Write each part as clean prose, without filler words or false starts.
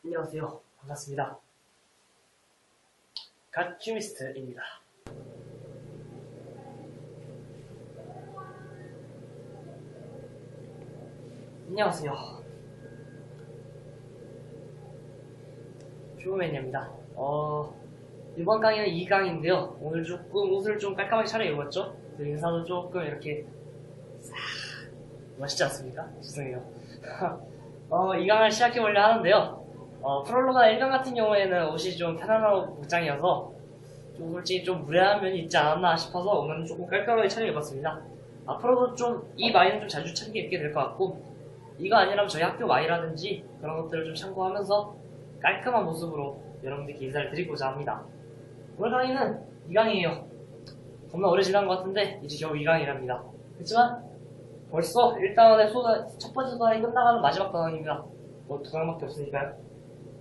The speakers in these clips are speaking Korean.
안녕하세요. 반갑습니다. 갓큐미스트입니다. 안녕하세요. 슈퍼맨입니다. 이번 강의는 2강인데요. 오늘 조금 옷을 좀 깔끔하게 차려입었죠? 인사도 조금 이렇게 싹 멋있지 않습니까? 죄송해요. 2강을 시작해보려 하는데요. 프롤로그나 1강 같은 경우에는 옷이 좀 편안한 복장이어서 좀 솔직히 좀 무례한 면이 있지 않았나 싶어서 오늘은 조금 깔끔하게 차려입었습니다. 앞으로도 좀 이 마이는 좀 자주 챙겨 입게 될 것 같고, 이거 아니라면 저희 학교 마이라든지 그런 것들을 좀 참고하면서 깔끔한 모습으로 여러분들께 인사를 드리고자 합니다. 오늘 강의는 2강이에요. 겁나 오래 지난 것 같은데 이제 겨우 2강이랍니다. 그렇지만 벌써 1단원의 첫 번째 단원이 끝나가는 마지막 단원입니다. 뭐 2강밖에 없으니까요.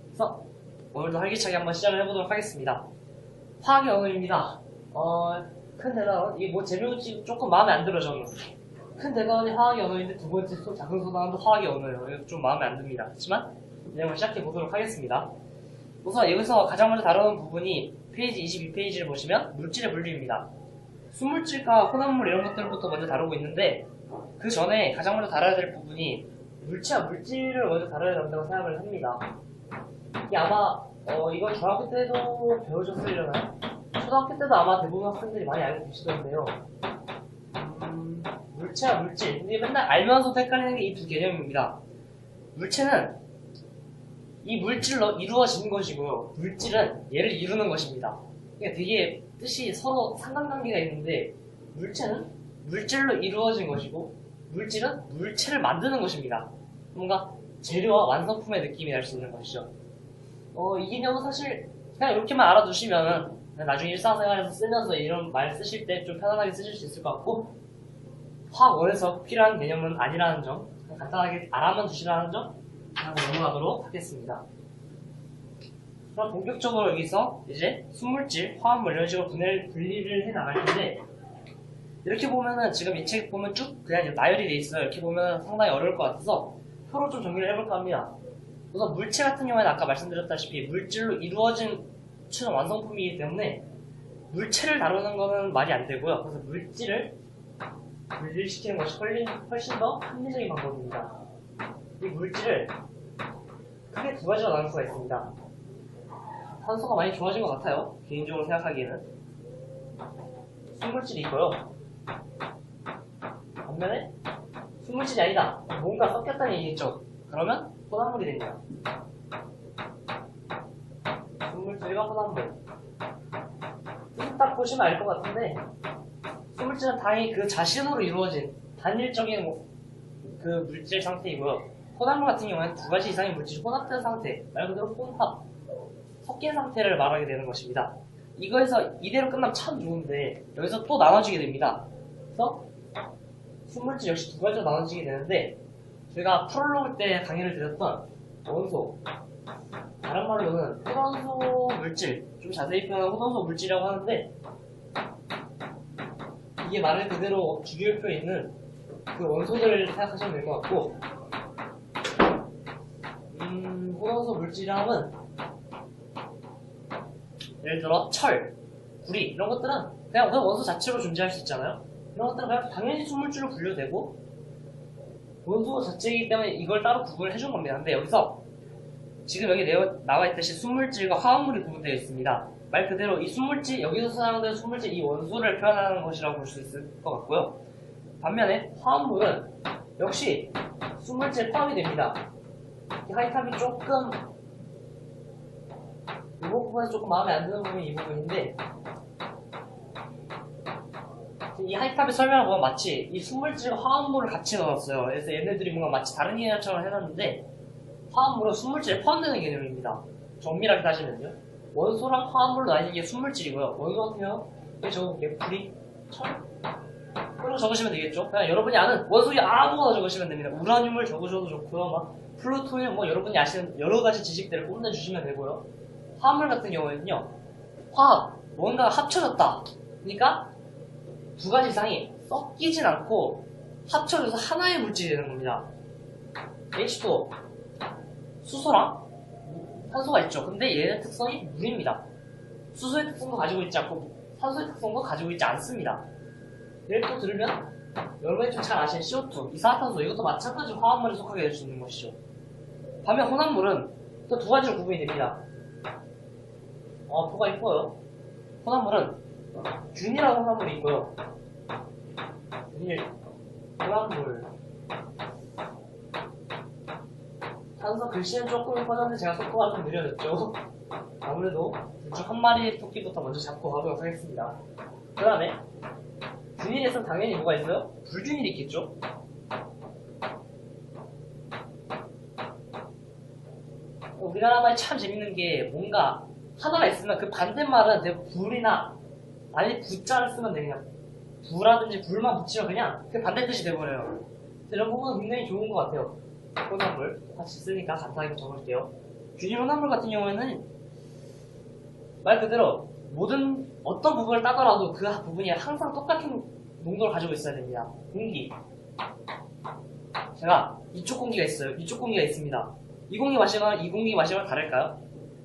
그래서 오늘도 활기차게 한번 시작을 해보도록 하겠습니다. 화학의 언어입니다. 큰 대단원, 이게 뭐 재미없이 조금 마음에 안 들어 저는. 큰 대단원이 화학의 언어인데 두 번째 작은 소단원도 화학의 언어예요. 이거 좀 마음에 안 듭니다. 그렇지만 내용을 시작해 보도록 하겠습니다. 우선 여기서 가장 먼저 다루는 부분이 페이지 22페이지를 보시면 물질의 분류입니다. 순물질과 혼합물 이런 것들부터 먼저 다루고 있는데, 그 전에 가장 먼저 다뤄야 될 부분이 물체와 물질을 먼저 다뤄야 된다고 생각을 합니다. 이게 아마 이건 중학교 때도 배우셨으려나요? 초등학교 때도 아마 대부분 학생들이 많이 알고 계시던데요. 물체와 물질, 이게 맨날 알면서도 헷갈리는 게 이 두 개념입니다. 물체는 이 물질로 이루어지는 것이고요, 물질은 얘를 이루는 것입니다. 그러니까 되게 뜻이 서로 상관관계가 있는데, 물체는 물질로 이루어진 것이고 물질은 물체를 만드는 것입니다. 뭔가 재료와 완성품의 느낌이 날 수 있는 것이죠. 이 개념은 사실 그냥 이렇게만 알아두시면 나중에 일상생활에서 쓰면서 이런 말 쓰실 때 좀 편안하게 쓰실 수 있을 것 같고, 화학원에서 필요한 개념은 아니라는 점, 간단하게 알아만 두시라는 점 하고 넘어가도록 하겠습니다. 그럼 본격적으로 여기서 이제 순물질, 화합물 이런 식으로 분리를 해 나갈 텐데, 이렇게 보면은 지금 이 책 보면 쭉 그냥 나열이 돼 있어요. 이렇게 보면 상당히 어려울 것 같아서 표로 좀 정리를 해볼까 합니다. 우선 물체 같은 경우에는 아까 말씀드렸다시피 물질로 이루어진 최종 완성품이기 때문에 물체를 다루는 거는 말이 안 되고요. 그래서 물질을 분리시키는 것이 훨씬 더 합리적인 방법입니다. 이 물질을 크게 두 가지로 나눌 수가 있습니다. 산소가 많이 좋아진 것 같아요. 개인적으로 생각하기에는. 순물질이 있고요. 반면에 순물질이 아니다, 뭔가 섞였다는 얘기겠죠. 그러면 혼합물이 됩니다. 순물질과 혼합물. 뜻을 딱 보시면 알 것 같은데, 순물질은 당연히 그 자신으로 이루어진 단일적인 그 물질 상태이고요. 혼합물 같은 경우에는 두 가지 이상의 물질이 혼합된 상태, 말 그대로 혼합, 섞인 상태를 말하게 되는 것입니다. 이거에서 이대로 끝나면 참 좋은데 여기서 또 나눠지게 됩니다. 그래서 순물질 역시 두 가지로 나눠지게 되는데, 제가 프롤로그 때 강의를 드렸던 원소, 다른 말로는 혼원소 물질, 좀 자세히 표현하면 혼원소 물질이라고 하는데, 이게 말 그대로 주기율표에 있는 그 원소들을 생각하시면 될 것 같고, 혼원소 물질이라면 예를 들어 철, 구리 이런 것들은 그냥 원소 자체로 존재할 수 있잖아요. 이런 것들은 그냥 당연히 순물질로 분류되고 원소 자체이기 때문에 이걸 따로 구분을 해준 겁니다. 근데 여기서 지금 여기 나와 있듯이 순물질과 화합물이 구분되어 있습니다. 말 그대로 이 순물질, 여기서 사용되는 순물질, 이 원소를 표현하는 것이라고 볼 수 있을 것 같고요. 반면에 화합물은 역시 순물질에 포함이 됩니다. 이 하이탑이 조금, 이 부분에서 조금 마음에 안 드는 부분이 이 부분인데, 이 하이탑의 설명을 보면 마치 이 순물질과 화합물을 같이 넣었어요. 그래서 얘네들이 뭔가 마치 다른 개념처럼 해놨는데, 화합물은 순물질에 포함되는 개념입니다. 정밀하게 따지면요. 원소랑 화합물로 나뉘는 게 순물질이고요. 원소 같은 경우 여기 적어볼게요. 구리, 철, 그런 거 적으시면 되겠죠. 그냥 여러분이 아는 원소리 아무거나 적으시면 됩니다. 우라늄을 적으셔도 좋고요. 막 플루토늄, 뭐 여러분이 아시는 여러 가지 지식들을 뽐내주시면 되고요. 화합물 같은 경우에는요, 화합, 뭔가가 합쳐졌다. 그러니까 두 가지 이상이 섞이진 않고 합쳐져서 하나의 물질이 되는 겁니다. H2O, 수소랑 산소가 있죠. 근데 얘의 특성이 물입니다. 수소의 특성도 가지고 있지 않고 산소의 특성도 가지고 있지 않습니다. 예를 또 들면 여러분이 좀 잘 아시는 CO2, 이산화탄소 이것도 마찬가지로 화합물에 속하게 될 수 있는 것이죠. 반면 혼합물은 또 두 가지로 구분이 됩니다. 표가 이뻐요. 혼합물은 균이라는 혼합물이 있고요. 균일, 혼합물. 탄소 글씨는 조금 이뻐졌는데 제가 속도가 좀 느려졌죠. 아무래도 둘 중 한 마리의 토끼부터 먼저 잡고 가도록 하겠습니다. 그 다음에 균일에선 당연히 뭐가 있어요? 불균일이 있겠죠? 우리나라 말이 참 재밌는 게 뭔가 하나가 있으면 그 반대말은 대부분 불이나 아니 부자를 쓰면 돼. 그냥 부라든지 불만 붙이면 그냥 그 반대 뜻이 돼버려요. 이런 부분은 굉장히 좋은 것 같아요. 혼합물 같이 쓰니까 간단하게 적을게요. 균일 혼합물 같은 경우에는 말 그대로 모든 어떤 부분을 따더라도 그 부분이 항상 똑같은 농도를 가지고 있어야 됩니다. 공기. 제가 이쪽 공기가 있어요. 이쪽 공기가 있습니다. 이 공기 마시거나 이 공기 마시거나 다를까요?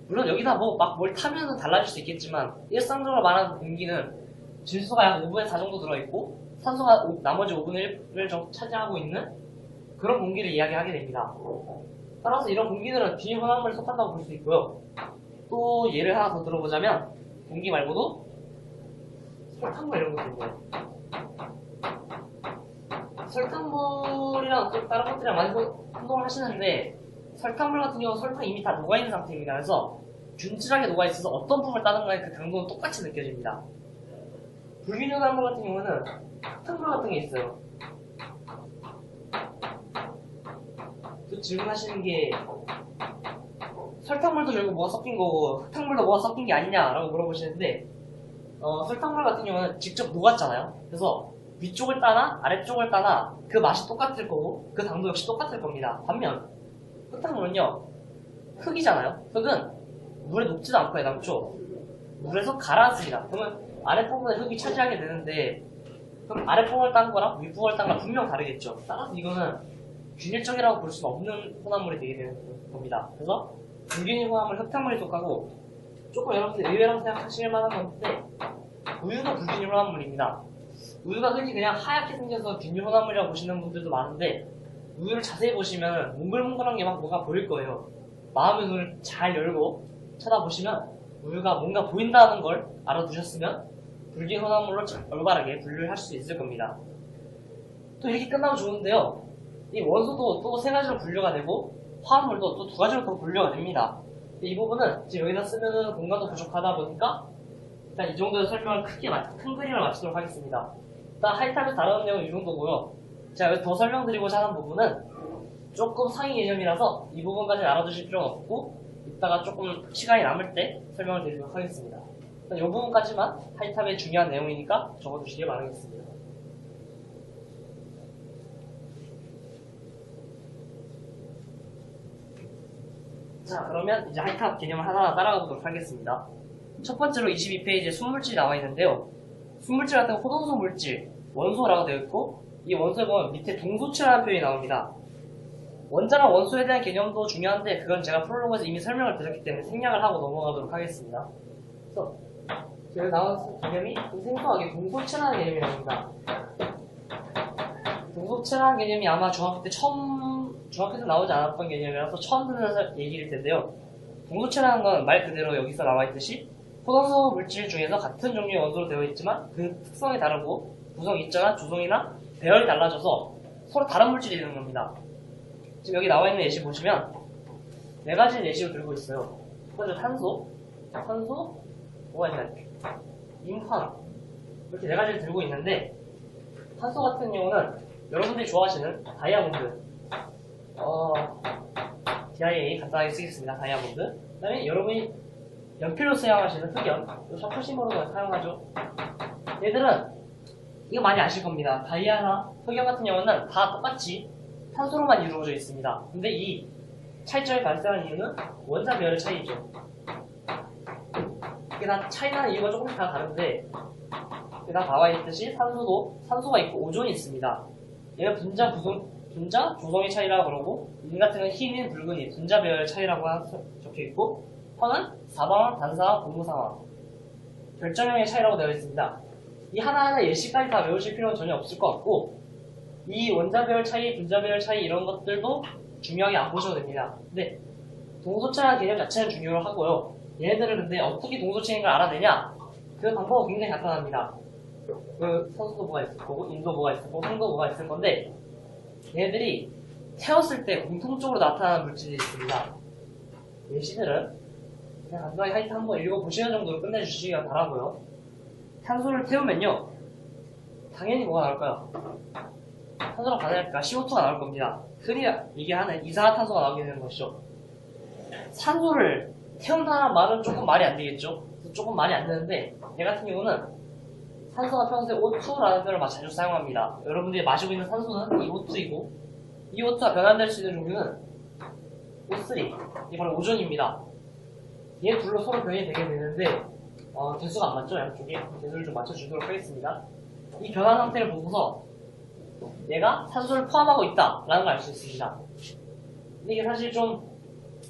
물론 여기다 뭐 막 뭘 타면은 달라질 수 있겠지만 일상적으로 말하는 공기는 질소가 약 5분의 4 정도 들어있고 산소가 나머지 5분의 1을 정도 차지하고 있는 그런 공기를 이야기하게 됩니다. 따라서 이런 공기들은 비혼합물에 속한다고 볼 수 있고요. 또 예를 하나 더 들어보자면 공기 말고도 설탕물 이런 것도 있네요. 설탕물이랑 또 다른 것들이랑 많이 혼동을 하시는데 설탕물 같은 경우는 설탕이 이미 다 녹아있는 상태입니다. 그래서 균질하게 녹아있어서 어떤 부분을 따든 간에 그 강도는 똑같이 느껴집니다. 불균형한물 같은 경우는 흙탕물 같은 게 있어요. 또 질문하시는 게 설탕물도 결국 뭐가 섞인 거고 흙탕물도 뭐가 섞인 게 아니냐라고 물어보시는데 설탕물 같은 경우는 직접 녹았잖아요. 그래서 위쪽을 따나 아래쪽을 따나 그 맛이 똑같을 거고 그 당도 역시 똑같을 겁니다. 반면 흙탕물은요 흙이잖아요. 흙은 물에 녹지도 않고 애당초 물에서 가라앉습니다. 그러면 아랫부분에 흙이 차지하게 되는데 그럼 아랫부분을 딴 거랑 윗부분을 딴 거랑 분명 다르겠죠. 따라서 이거는 균일적이라고 볼 수는 없는 혼합물이 되게 되는 겁니다. 그래서 불균일 혼합물 흙탕물에 속하고 조금 여러분들 의외라고 생각하실 만한 건데 우유도 불균일 혼합물입니다. 우유가 흔히 그냥 하얗게 생겨서 균일 혼합물이라고 보시는 분들도 많은데 우유를 자세히 보시면 몽글몽글한 게 막 뭐가 보일 거예요. 마음의 눈을 잘 열고 쳐다보시면 우유가 뭔가 보인다는 걸 알아두셨으면 불균 혼합물로 올바르게 분류를 할 수 있을 겁니다. 또 이렇게 끝나면 좋은데요. 이 원소도 또 세 가지로 분류가 되고 화합물도 또 두 가지로 더 분류가 됩니다. 이 부분은 지금 여기다 쓰는 공간도 부족하다 보니까 일단 이 정도의 설명을 큰 그림을 마치도록 하겠습니다. 일단 하이탑에서 다루는 내용은 이 정도고요. 제가 여기 더 설명드리고자 하는 부분은 조금 상위 개념이라서 이 부분까지 알아두실 필요는 없고 이따가 조금 시간이 남을 때 설명을 드리도록 하겠습니다. 일단 이 부분까지만 하이탑의 중요한 내용이니까 적어두시길 바라겠습니다. 자, 그러면 이제 하이탑 개념을 하나하나 따라가 보도록 하겠습니다. 첫 번째로 22페이지에 순물질이 나와 있는데요. 순물질 같은 호동소 물질, 원소라고 되어 있고 이 원소에 보면 밑에 동소체라는 표현이 나옵니다. 원자랑 원소에 대한 개념도 중요한데 그건 제가 프롤로그에서 이미 설명을 드렸기 때문에 생략을 하고 넘어가도록 하겠습니다. 그래서 여기 나온 개념이 생소하게 동소체라는 개념이 나옵니다. 동소체라는 개념이 아마 중학교에서 나오지 않았던 개념이라서 처음 듣는 얘기일 텐데요. 동소체라는 건 말 그대로 여기서 나와 있듯이 호동소 물질 중에서 같은 종류의 원소로 되어 있지만 그 특성이 다르고 구성 입자나 조성이나 배열이 달라져서 서로 다른 물질이 되는 겁니다. 지금 여기 나와 있는 예시 보시면 네 가지 예시를 들고 있어요. 첫 번째 탄소, 뭐가 있나요? 임황 이렇게 네 가지를 들고 있는데 탄소 같은 경우는 여러분들이 좋아하시는 다이아몬드 DIA 간단하게 쓰겠습니다. 다이아몬드. 그 다음에 여러분이 연필로 사용하시는 흑연, 샤프심으로 사용하죠. 얘들은 이거 많이 아실 겁니다. 다이아나 흑연 같은 경우는 다 똑같이 탄소로만 이루어져 있습니다. 근데 이 차이점이 발생하는 이유는 원자 배열의 차이죠. 이게 다 차이나는 이유가 조금씩 다 다른데 여기 다 나와 있듯이 산소가 있고 오존이 있습니다. 얘는 분자 분자, 조성의 차이라고 그러고, 인 같은 건 흰인, 붉은인, 분자 배열의 차이라고 적혀있고, 펀은 사방항, 단사항, 분무상항, 결정형의 차이라고 되어 있습니다. 이 하나하나 예시까지 다 외우실 필요는 전혀 없을 것 같고, 이 원자 배열 차이, 분자 배열 차이 이런 것들도 중요하게 안 보셔도 됩니다. 근데 동소체라는 개념 자체는 중요하고요. 얘네들을 근데 어떻게 동소체인 걸 알아내냐? 그 방법은 굉장히 간단합니다. 그 선수도 뭐가 있을 거고, 인도 뭐가 있을 거고, 황도 뭐가 있을 건데, 얘네들이 태웠을 때 공통적으로 나타나는 물질이 있습니다. 예시들은 그냥 간단하게 하여튼 한번 읽어보시는 정도로 끝내주시기 바라고요. 탄소를 태우면요, 당연히 뭐가 나올까요? 탄소랑 반응할까 CO2가 나올 겁니다. 흔히 얘기하는 이산화탄소가 나오게 되는 것이죠. 산소를 태운다는 말은 조금 말이 안 되겠죠? 조금 말이 안 되는데, 얘 같은 경우는 산소가 평소에 O2라는 표현을 자주 사용합니다. 여러분들이 마시고 있는 산소는 이 O2이고, 이 O2가 변환될 수 있는 종류는 O3, 이게 바로 오존입니다. 얘 둘로 서로 변이 되게 되는데, 개수가 안 맞죠? 양쪽에. 개수를 좀 맞춰주도록 하겠습니다. 이 변화 상태를 보고서 얘가 산소를 포함하고 있다라는 걸 알 수 있습니다. 근데 이게 사실 좀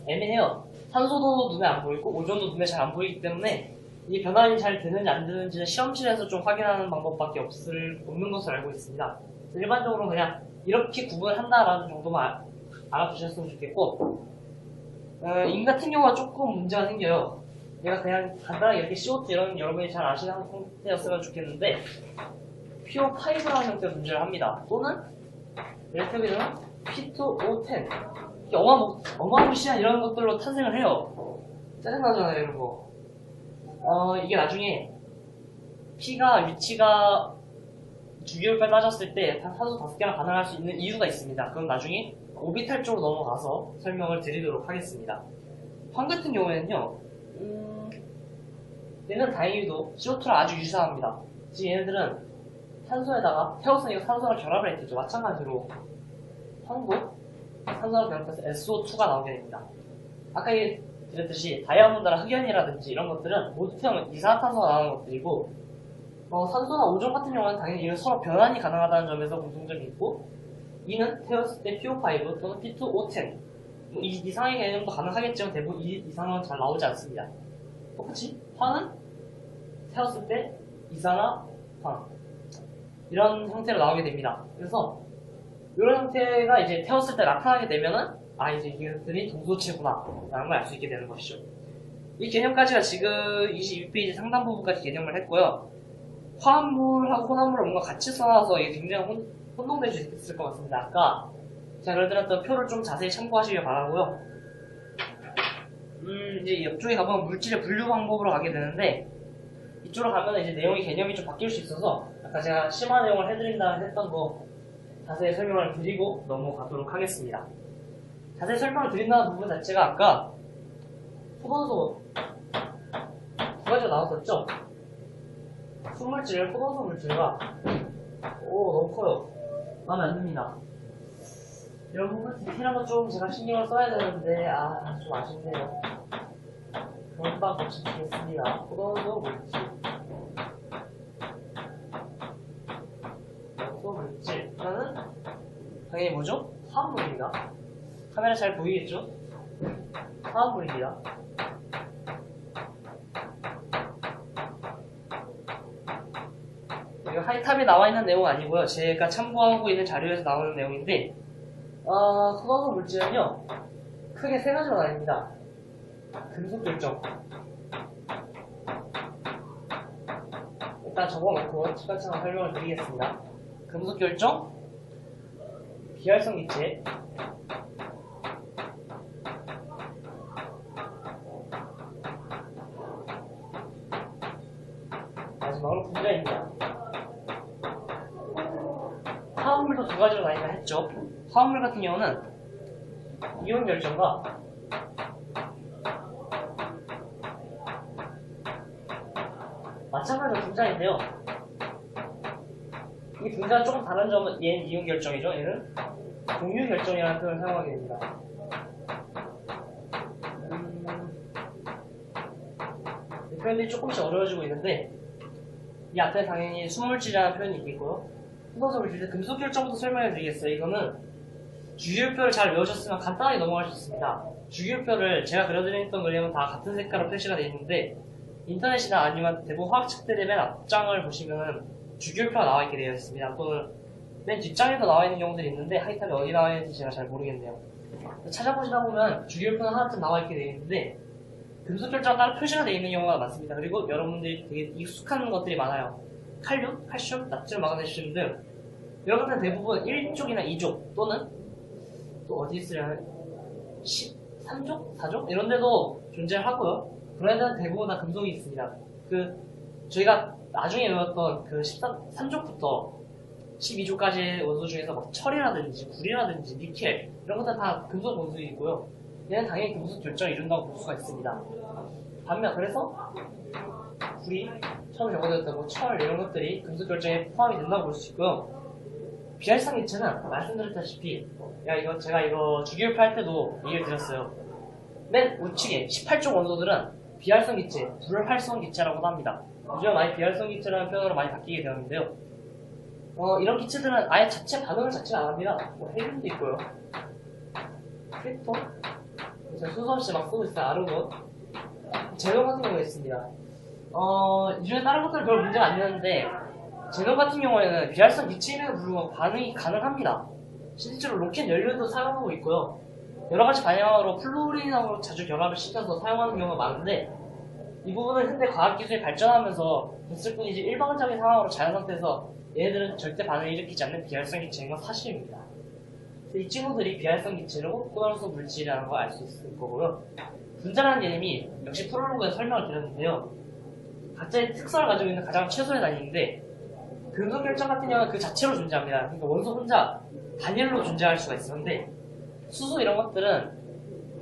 애매해요. 산소도 눈에 안 보이고 오존도 눈에 잘 안 보이기 때문에 이 변환이 잘 되는지 안 되는지는 실험실에서 좀 확인하는 방법밖에 없는 것을 알고 있습니다. 일반적으로 그냥 이렇게 구분을 한다라는 정도만 알아두셨으면 좋겠고, 인 같은 경우가 조금 문제가 생겨요. 얘가 그냥 간단하게 이렇게 CO2 이런 여러분이 잘 아시는 형태였으면 좋겠는데, PO5라는 형태의 문제를 합니다. 또는 이렇게 되면 P2O10, 어마무시한 이런 것들로 탄생을 해요. 짜증나잖아요, 이런 거. 이게 나중에 P가 위치가 주기율까지 따졌을 때 산소 5개나 반응할 수 있는 이유가 있습니다. 그럼 나중에 오비탈 쪽으로 넘어가서 설명을 드리도록 하겠습니다. 황 같은 경우에는요, 얘는 다행히도 CO2랑 아주 유사합니다. 지금 얘네들은 산소에다가 태웠으니까 산소랑 결합을 했겠죠. 마찬가지로 황도 산소랑 결합해서 SO2가 나오게 됩니다. 아까 드렸듯이 다이아몬드나 흑연이라든지 이런 것들은 모두 태우면 이산화탄소가 나오는 것들이고, 산소나 오존 같은 경우는 당연히 이런 서로 변환이 가능하다는 점에서 공통점이 있고, 이는 태웠을 때 PO5 또는 P2O10 이 이상의 개념도 가능하겠지만 대부분 이 이상은 잘 나오지 않습니다. 똑같이 황은 태웠을 때 이산화 황 이런 형태로 나오게 됩니다. 그래서 이런 형태가 이제 태웠을 때 나타나게 되면은 이제 이것들이 동소체구나 라는 걸 알 수 있게 되는 것이죠. 이 개념까지가 지금 22페이지 상단 부분까지 개념을 했고요. 화합물하고 혼합물을 뭔가 같이 써놔서 이게 굉장히 혼동될 수 있을 것 같습니다. 아까 제가 그려드렸던 표를 좀 자세히 참고하시길 바라고요. 이제 옆쪽에 가보면 물질의 분류 방법으로 가게 되는데, 이쪽으로 가면 이제 내용이 개념이 좀 바뀔 수 있어서 아까 제가 심화 내용을 해드린다 했던 거 자세히 설명을 드리고 넘어가도록 하겠습니다. 자세히 설명을 드린다는 부분 자체가 아까 포도소 두 가지가 나왔었죠? 순물질, 포도소 물질과 너무 커요. 마음에 안 듭니다. 이런 부분 디테일한 거 좀 제가 신경을 써야 되는데 좀 아쉽네요. 금방 고치겠습니다. 포도소 물질, 포도소 물질 하나는 당연히 뭐죠? 화합물입니다. 카메라 잘 보이겠죠? 화합물입니다. 이거 하이탑에 나와 있는 내용 아니고요. 제가 참고하고 있는 자료에서 나오는 내용인데, 포도소 물질은요, 크게 세 가지로 나뉩니다. 금속 결정. 일단 적어놓고 차근차근 설명을 드리겠습니다. 금속 결정, 비활성 기체, 마지막으로 분자입니다. 화합물도 두 가지로 나뉘나 했죠. 화합물 같은 경우는 이온 결정과 마찬가지로 분자인데요. 이 분자는 조금 다른 점은 얘는 이온 결정이죠. 얘는 공유 결정이라는 표현을 사용하게 됩니다. 이 표현들이 조금씩 어려워지고 있는데, 이 앞에 당연히 순물질이라는 표현이 있고요. 포도소 물질, 금속 결정부터 설명해 드리겠어요. 이거는 주기율표를 잘 외우셨으면 간단하게 넘어갈 수 있습니다. 주기율표를 제가 그려드렸던 그림은 다 같은 색깔로 표시가 되어 있는데 인터넷이나 아니면 대부분 화학책들의 맨 앞장을 보시면은 주기율표가 나와 있게 되어 있습니다. 또는 맨 뒷장에도 나와 있는 경우들이 있는데 하이탑이 어디 나와 있는지 제가 잘 모르겠네요. 찾아보시다 보면 주기율표는 하나쯤 나와 있게 되어 있는데 금속결정과 따로 표시가 되어 있는 경우가 많습니다. 그리고 여러분들이 되게 익숙한 것들이 많아요. 칼륨, 칼슘, 나트륨, 마그네슘 등 이런 것들은 대부분 1족이나 2족 또는 또 어디 있으려면 13족? 4족? 이런 데도 존재하고요. 그런 데는 대부분 다 금속이 있습니다. 저희가 나중에 배웠던 13족부터 12족까지의 원소 중에서 막 철이라든지 굴이라든지 니켈 이런 것들 다 금속 원소이 있고요. 얘는 당연히 금속 결정을 이룬다고 볼 수가 있습니다. 반면 그래서 굴이 처음 적어드렸던 철 이런 것들이 금속 결정에 포함이 된다고 볼 수 있고요. 비활성 기체는 말씀드렸다시피 제가 이거 주기율표 할 때도 얘기를 드렸어요. 맨 우측에 18쪽 원소들은 비활성 기체, 불활성 기체라고도 합니다. 요즘 많이 비활성 기체라는 표현으로 많이 바뀌게 되었는데요. 이런 기체들은 아예 자체 반응을 자체가 안 합니다. 헬륨도 있고요. 크립톤, 제가 순서 없이 막 쓰고 있어요. 아르곤, 제논 같은 경우가 있습니다. 이 중에 다른 것들은 별 문제가 안 되는데 제논 같은 경우에는 비활성 기체임에도 불구하고 반응이 가능합니다. 실제로 로켓 연료도 사용하고 있고요. 여러가지 방향으로 플루린하고 자주 결합을 시켜서 사용하는 경우가 많은데 이 부분은 현대 과학기술이 발전하면서 됐을 뿐이지 일반적인 상황으로 자연 상태에서 얘네들은 절대 반응을 일으키지 않는 비활성 기체인 건 사실입니다. 이 친구들이 비활성 기체로 고단수 물질이라는 걸 알 수 있을 거고요. 분자라는 개념이 역시 프롤로그에서 설명을 드렸는데요. 각자의 특성을 가지고 있는 가장 최소의 단위인데 금속 결정 같은 경우는 그 자체로 존재합니다. 그러니까 원소 혼자 단일로 존재할 수가 있었는데 수소 이런 것들은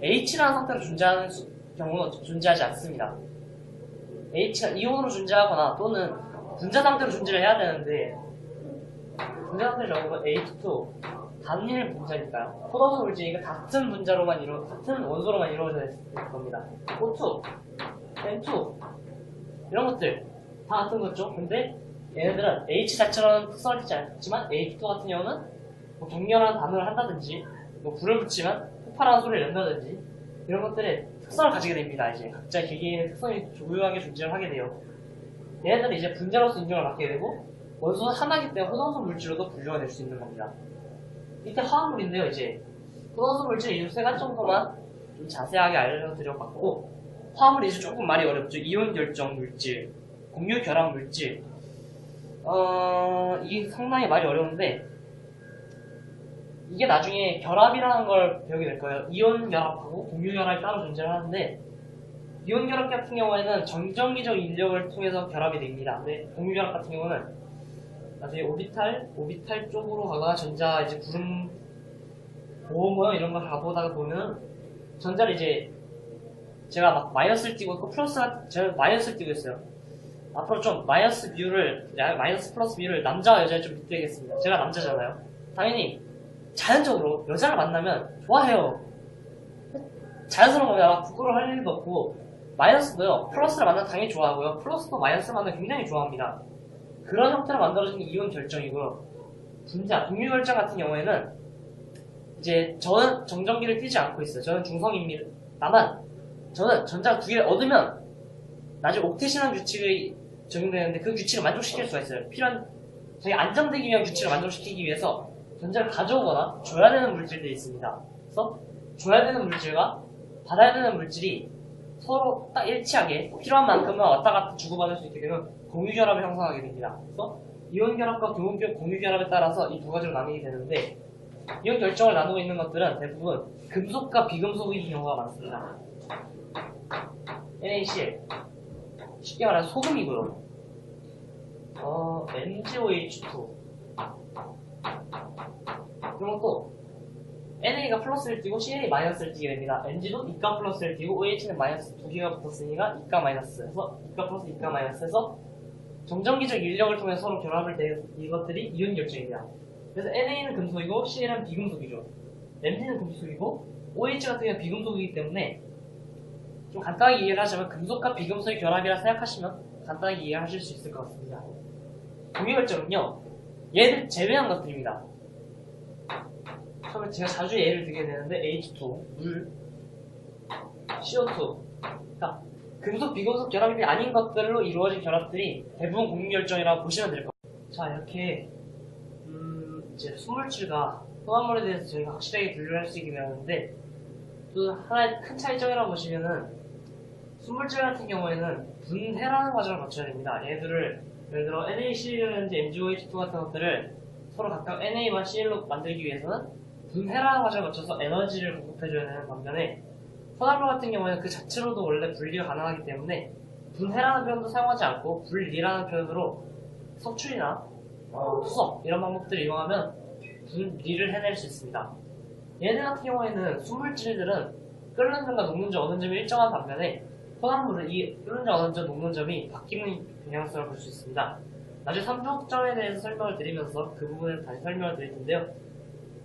H라는 상태로 존재하는 경우는 존재하지 않습니다. H가 이온으로 존재하거나 또는 분자 상태로 존재를 해야 되는데 분자 상태를 적으면 H2 단일 분자니까요. 포도수 물질이니까 같은 원소로만 이루어져 있을 겁니다. O2, N2 이런 것들 다 같은 거죠. 근데 얘네들은 H 자체로는 특성을 띠지 않지만 H2 같은 경우는 격렬한 반응을 한다든지 불을 붙이면 폭발하는 소리를 낸다든지 이런 것들의 특성을 가지게 됩니다. 이제 각자 개개인의 특성이 조용하게 존재를 하게 돼요. 얘네들은 이제 분자로서 인정을 받게 되고 원소는 하나이기 때문에 호전소 물질로도 분류가 될 수 있는 겁니다. 밑에 화합물인데요. 이제 호전소 물질 이 세 가지 정도만 좀 자세하게 알려드려봤고 화합물이 이제 조금 말이 어렵죠. 이온 결정 물질, 공유 결합 물질 이게 상당히 말이 어려운데 이게 나중에 결합이라는 걸 배우게 될 거예요. 이온 결합하고 공유 결합이 따로 존재를 하는데 이온 결합 같은 경우에는 정전기적 인력을 통해서 결합이 됩니다. 근데 공유 결합 같은 경우는 나중에 오비탈 쪽으로 가거나 전자 이제 구름 보호 모형 이런 걸 가보다가 보면 전자를 이제 제가 막 마이너스를 띄고 있고 제가 마이너스를 띄고 있어요. 앞으로 좀 마이너스 플러스 뷰를 남자와 여자에 좀 빗대겠습니다. 제가 남자잖아요. 당연히 자연적으로 여자를 만나면 좋아해요. 자연스러운 겁니다. 부끄러워할 일도 없고 마이너스도요. 플러스를 만나면 당연히 좋아하고요. 플러스도 마이너스를 만나면 굉장히 좋아합니다. 그런 형태로 만들어진 이온 결정이고요. 분자, 공유 결정 같은 경우에는 이제 저는 정전기를 띄지 않고 있어요. 저는 중성입니다. 다만 저는 전자 두 개를 얻으면 나중에 옥텟이라는 규칙이 적용되는데 그 규칙을 만족시킬 수가 있어요. 필요한 저희 안정되기 위한 규칙을 만족시키기 위해서 전자를 가져오거나 줘야 되는 물질들이 있습니다. 그래서 줘야 되는 물질과 받아야 되는 물질이 서로 딱 일치하게 필요한 만큼만 왔다 갔다 주고받을 수 있게 되면 공유결합을 형성하게 됩니다. 그래서 이온결합과 공유결합에 따라서 이 두 가지로 나뉘게 되는데 이온 결정을 나누고 있는 것들은 대부분 금속과 비금속의 경우가 많습니다. NaCl 쉽게 말하면 소금이고요. NGOH2 그리고 또 NA가 플러스를 띄고 CL이 마이너스를 띄게 됩니다. NG도 이가 플러스를 띄고 OH는 마이너스 두 개가 붙었으니까 이가 마이너스 해서 이가 플러스 이가 마이너스 해서 정전기적 인력을 통해 서로 결합을 된 이것들이 이온 결정입니다. 그래서 NA는 금속이고 CL은 비금속이죠. NG는 금속이고 OH 같은 경우는 비금속이기 때문에 좀 간단하게 이해를 하자면 금속과 비금속의 결합이라 생각하시면 간단하게 이해하실 수 있을 것 같습니다. 공유 결정은요 얘를 제외한 것들입니다. 처음에 제가 자주 예를 들게 되는데 H2, 물, CO2. 그러니까 금속, 비금속 결합이 아닌 것들로 이루어진 결합들이 대부분 공유결정이라고 보시면 될 겁니다. 자, 이렇게 이제 수물질과 혼합물에 대해서 저희가 확실하게 분류를 할 수 있게 되었는데, 또 하나의 큰 차이점이라고 보시면은 수물질 같은 경우에는 분해라는 과정을 거쳐야 됩니다. 예를 들어 NaCl이라든지 MgOH2 같은 것들을 서로 각각 NA와 Cl로 만들기 위해서는 분해라는 과정을 거쳐서 에너지를 공급해줘야 되는 반면에, 혼합물 같은 경우에는 그 자체로도 원래 분리가 가능하기 때문에 분해라는 표현도 사용하지 않고 분리라는 표현으로 석출이나 투석 이런 방법들을 이용하면 분리를 해낼 수 있습니다. 얘들 같은 경우에는 수물질들은 끓는 점과 녹는 점, 어는 점이 일정한 반면에 혼합물은 이 끓는 점, 어는 점, 녹는 점이 바뀌는 경향성을 볼 수 있습니다. 나중에 삼중점에 대해서 설명을 드리면서 그 부분에 다시 설명을 드릴 텐데요.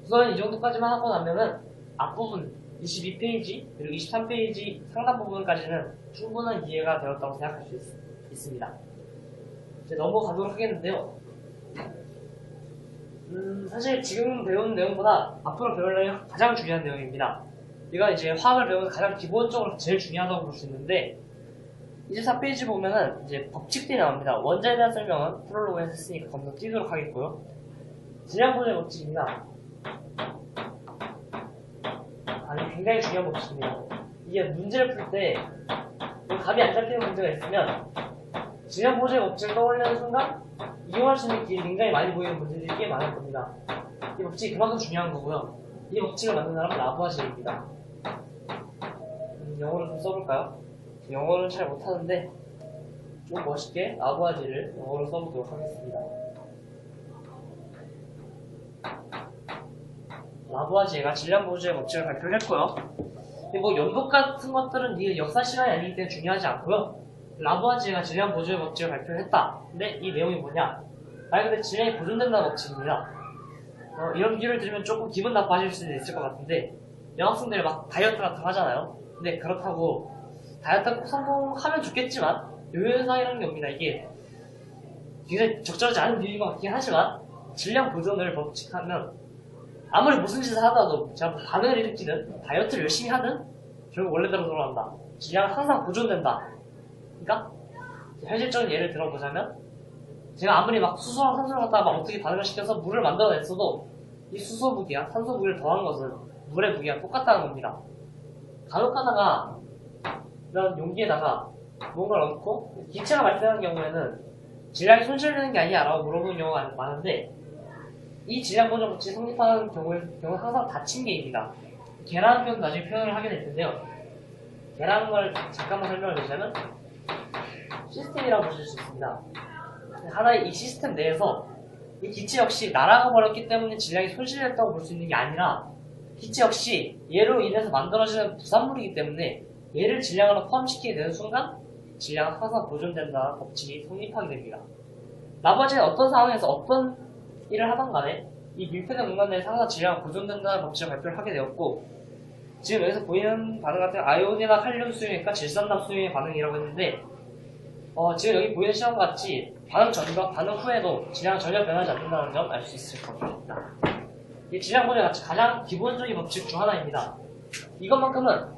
우선 이 정도까지만 하고 나면은 앞부분 22페이지 그리고 23페이지 상단 부분까지는 충분한 이해가 되었다고 생각할 수 있습니다. 이제 넘어가도록 하겠는데요. 사실 지금 배우는 내용보다 앞으로 배울 내용이 가장 중요한 내용입니다. 이건 이제 화학을 배우는 가장 기본적으로 제일 중요하다고 볼 수 있는데, 24페이지 보면은 이제 법칙들이 나옵니다. 원자에 대한 설명은 프롤로그에서 했으니까 건너 뛰도록 하겠고요. 질량보존의 법칙입니다. 굉장히 중요한 법칙입니다. 이게 문제를 풀 때 답이 안 잡히는 문제가 있으면 질량보존의 법칙을 떠올리는 순간 이용할 수 있는 길이 굉장히 많이 보이는 문제들이 꽤 많을 겁니다. 이 법칙이 그만큼 중요한 거고요. 이 법칙을 만든 사람은 라부아지에입니다. 영어로 좀 써볼까요? 영어는 잘 못하는데 좀 멋있게 라부아지를 영어로 써보도록 하겠습니다. 라부아지에가 질량보존의 법칙을 발표를 했고요. 뭐 연극 같은 것들은 이게 역사 시간이 아니기 때문에 중요하지 않고요. 라부아지에가 질량보존의 법칙을 발표를 했다. 근데 이 내용이 뭐냐? 말 그대로 질량이 보존된다는 법칙입니다. 이런 기회를 들으면 조금 기분 나빠질 수도 있을 것 같은데, 여학생들이 막 다이어트 같은 거 하잖아요. 근데 그렇다고 다이어트 꼭 성공하면 좋겠지만 요요현상이라는 게 옵니다. 이게 굉장히 적절하지 않은 비유인 것 같긴 하지만, 질량 보존을 법칙하면 아무리 무슨 짓을 하더라도 제가 반응을 일으키든 다이어트를 열심히 하든 결국 원래대로 돌아간다. 질량은 항상 보존된다. 그러니까 현실적인 예를 들어보자면, 제가 아무리 막 수소랑 산소를 갖다가 막 어떻게 반응을 시켜서 물을 만들어냈어도 이 수소 무기와 산소 무기를 더한 것은 물의 무게가 똑같다는 겁니다. 간혹 가다가 이런 용기에다가 무언가를 넣고 기체가 발생하는 경우에는 질량이 손실되는 게 아니야 라고 물어보는 경우가 많은데, 이 질량 보존 법칙이 성립하는 경우는 항상 닫힌 게입니다. 계라는 표현 나중에 표현을 하게 될 텐데요. 계라는 걸 잠깐만 설명을 드리자면 시스템이라고 보실 수 있습니다. 하나의 이 시스템 내에서 이 기체 역시 날아가 버렸기 때문에 질량이 손실됐다고 볼 수 있는 게 아니라, 기체 역시 얘로 인해서 만들어지는 부산물이기 때문에 얘를 질량으로 포함시키게 되는 순간 질량은 항상 보존된다는 법칙이 성립하게 됩니다. 나머지는 어떤 상황에서 어떤 일을 하던 간에 이 밀폐된 공간 내에서 항상 질량은 보존된다는 법칙을 발표를 하게 되었고, 지금 여기서 보이는 반응 같은 아이온이나 칼륨 수용액과 질산납 수용의 반응이라고 했는데, 지금 여기 보이는 시험과 같이 반응 전과 반응 후에도 질량은 전혀 변하지 않는다는 점 알 수 있을 겁니다. 이 질량 보존의 가장 기본적인 법칙 중 하나입니다. 이것만큼은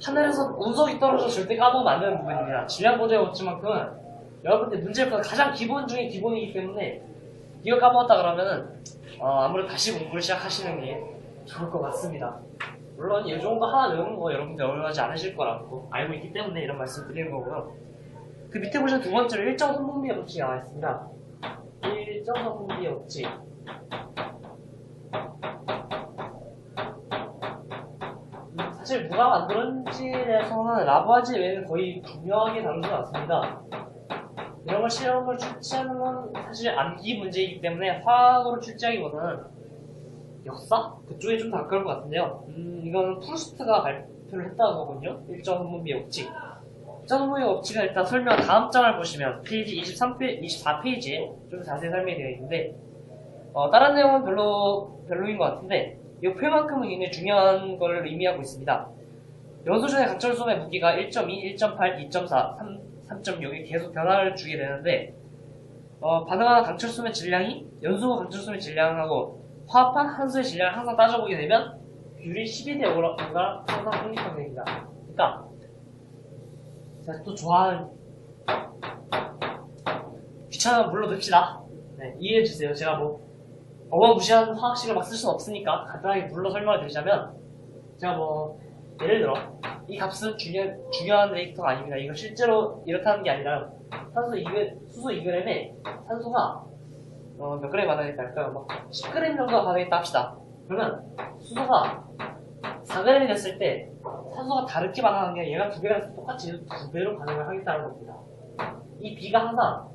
하늘에서 운석이 떨어져 절대 까먹으면 안 되는 부분입니다. 질량 보존의 법칙만큼은 여러분들 문제를 푸는 가장 기본 중에 기본이기 때문에 이거 까먹었다 그러면은 아무래도 다시 공부를 시작하시는 게 좋을 것 같습니다. 물론 이 정도 하나 외우는 거 여러분들 어려워하지 않으실 거라고 알고 있기 때문에 이런 말씀 드리는 거고요. 그 밑에 보시면 두 번째로 일정 선분비의 법칙이 나와 있습니다. 일정 선분비의 법칙. 사실 누가 만들었는지에 대해서는 라부아지 외에는 거의 분명하게 다루지 않습니다. 이런 걸 실험을 출제하는 건 사실 암기 문제이기 때문에 화학으로 출제하기보다는 역사? 그쪽에 좀 더 가까울 것 같은데요. 이건 프루스트가 발표를 했다는 거군요. 일정 선분비의 법칙. 일정 선분비의 법칙은 일단 설명 다음 장을 보시면 페이지 24페이지에 좀 자세히 설명이 되어 있는데, 다른 내용은 별로인 것 같은데 이 표만큼은 굉장히 중요한 걸 의미하고 있습니다. 연소전의 강철소의 무게가 1.2, 1.8, 2.4, 3.6이 계속 변화를 주게 되는데, 반응하는 강철소의 질량이 연소 강철소의 질량하고 화합한 한수의 질량을 항상 따져보게 되면 비율이 12대 5가 항상 성립됩니다. 그러니까 제가 또 좋아하는 귀찮으면 물러듭시다. 네, 이해해주세요. 제가 뭐 어마무시한 화학식을 막 쓸 수는 없으니까 간단하게 물러 설명을 드리자면 제가 뭐 예를 들어 이 값은 중요한 데이터가 아닙니다. 이거 실제로 이렇다는 게 아니라 수소 2g에 산소가 몇 그램 반응했다 할까요? 막 10g 정도가 반응했다 합시다. 그러면 수소가 4g이 됐을 때 산소가 다르게 반응하는 게 얘가 2배가 똑같이 2배로 반응을 하겠다는 겁니다. 이 B가 항상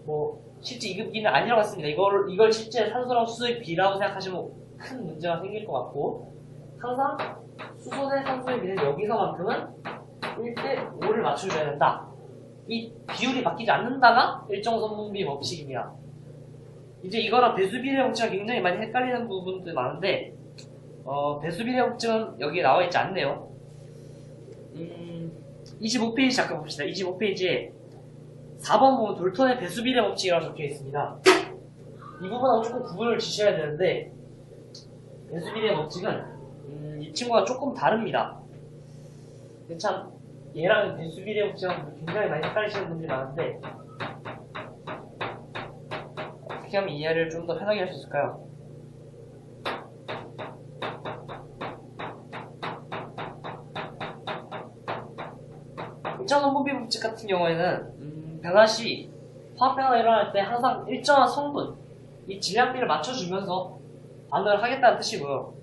뭐 실제 2급 B는 아니라고 했습니다. 이걸 실제 산소랑 수소의 B라고 생각하시면 큰 문제가 생길 것 같고 항상 수소 대 산소의 비는 여기서만큼은 1대 5를 맞춰줘야 된다. 이 비율이 바뀌지 않는다가 일정선분비 법칙입니다. 이제 이거랑 배수비례 법칙과 굉장히 많이 헷갈리는 부분들이 많은데 배수비례 법칙은 여기에 나와있지 않네요. 25페이지 잠깐 봅시다. 25페이지에 4번 보면 돌턴의 배수비례 법칙이라고 적혀 있습니다. 이 부분하고 조금 구분을 지셔야 되는데 배수비례 법칙은 이 친구가 조금 다릅니다. 참 얘랑 배수비례 법칙은 굉장히 많이 헷갈리시는 분들이 많은데 어떻게 하면 이해를 좀 더 편하게 할 수 있을까요? 일정선분비 법칙 같은 경우에는 변화시 화학 변화가 일어날 때 항상 일정한 성분 이 질량비를 맞춰주면서 반응을 하겠다는 뜻이고요.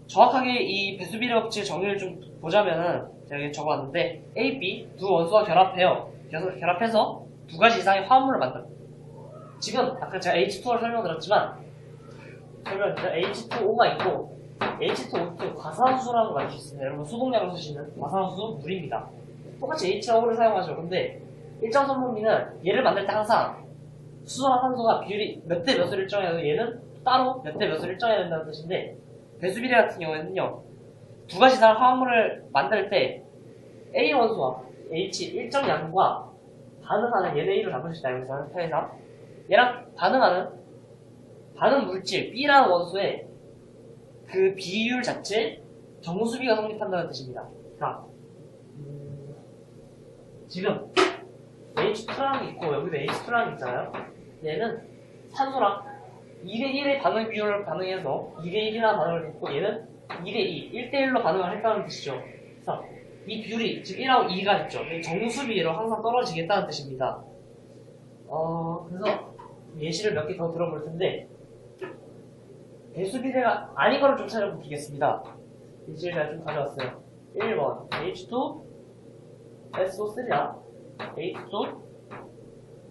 정확하게 이 배수비례 법칙의 정의를 좀 보자면은 제가 여기 적어왔는데 A, B 두 원소가 결합해서 두 가지 이상의 화합물을 만들어. 지금 아까 제가 H2O를 설명드렸지만 H2O가 있고 H2O2 과산화수소라는 걸 알수 있습니다. 여러분 수동량을 쓰시는 과산화수소 물입니다. 똑같이 H2O를 사용하죠. 근데 일정선분비는 얘를 만들 때 항상 수소랑 산소가 비율이 몇 대 몇을 일정해야 되고 얘는 따로 몇 대 몇을 일정해야 된다는 뜻인데 배수비례 같은 경우에는요 두 가지 이상 화합물을 만들 때 A 원소와 H 일정 양과 반응하는 얘네 A로 잡으시다 여기서는 편의상 얘랑 반응 물질 B라는 원소의 그 비율 자체 정수비가 성립한다는 뜻입니다. 자, 지금 H2랑 있고 여기도 H2랑 있잖아요. 얘는 산소랑 2대1의 반응 비율을 반응해서 2대1이라는 반응을 했고 얘는 2대2, 1대1로 반응을 했다는 뜻이죠. 그래서 이 비율이 지금 1하고 2가 있죠. 정수비로 항상 떨어지겠다는 뜻입니다. 그래서 예시를 몇 개 더 들어볼 텐데 배수비례가 아닌 거를 좀 찾아보겠습니다. 예시를 제가 좀 가져왔어요. 1번 H2 SO3랑 H2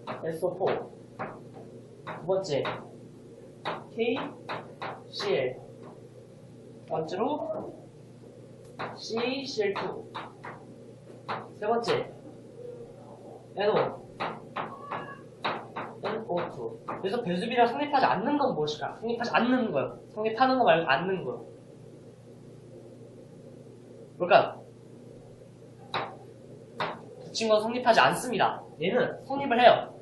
SO4 두 번째 KCl 번째로 CCl2 세 번째 NO NO2 그래서 배수비례가 성립하지 않는 건 무엇일까? 성립하지 않는 거요. 성립하는 거 말고 않는 거요. 그러니까 두 친구가 성립하지 않습니다. 얘는 성립을 해요.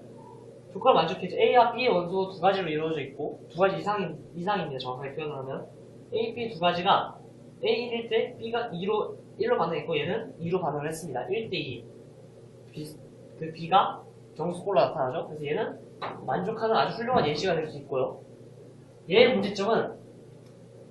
조건을 만족해서 A와 B의 원소 두 가지로 이루어져 있고 두 가지 이상입니다. 정확하게 표현하면 A, B 두 가지가 A 1일 때 B가 1로 반응했고 얘는 2로 반응을 했습니다. 1대2 그 B가 정수꼴로 나타나죠. 그래서 얘는 만족하는 아주 훌륭한 예시가 될 수 있고요. 얘의 문제점은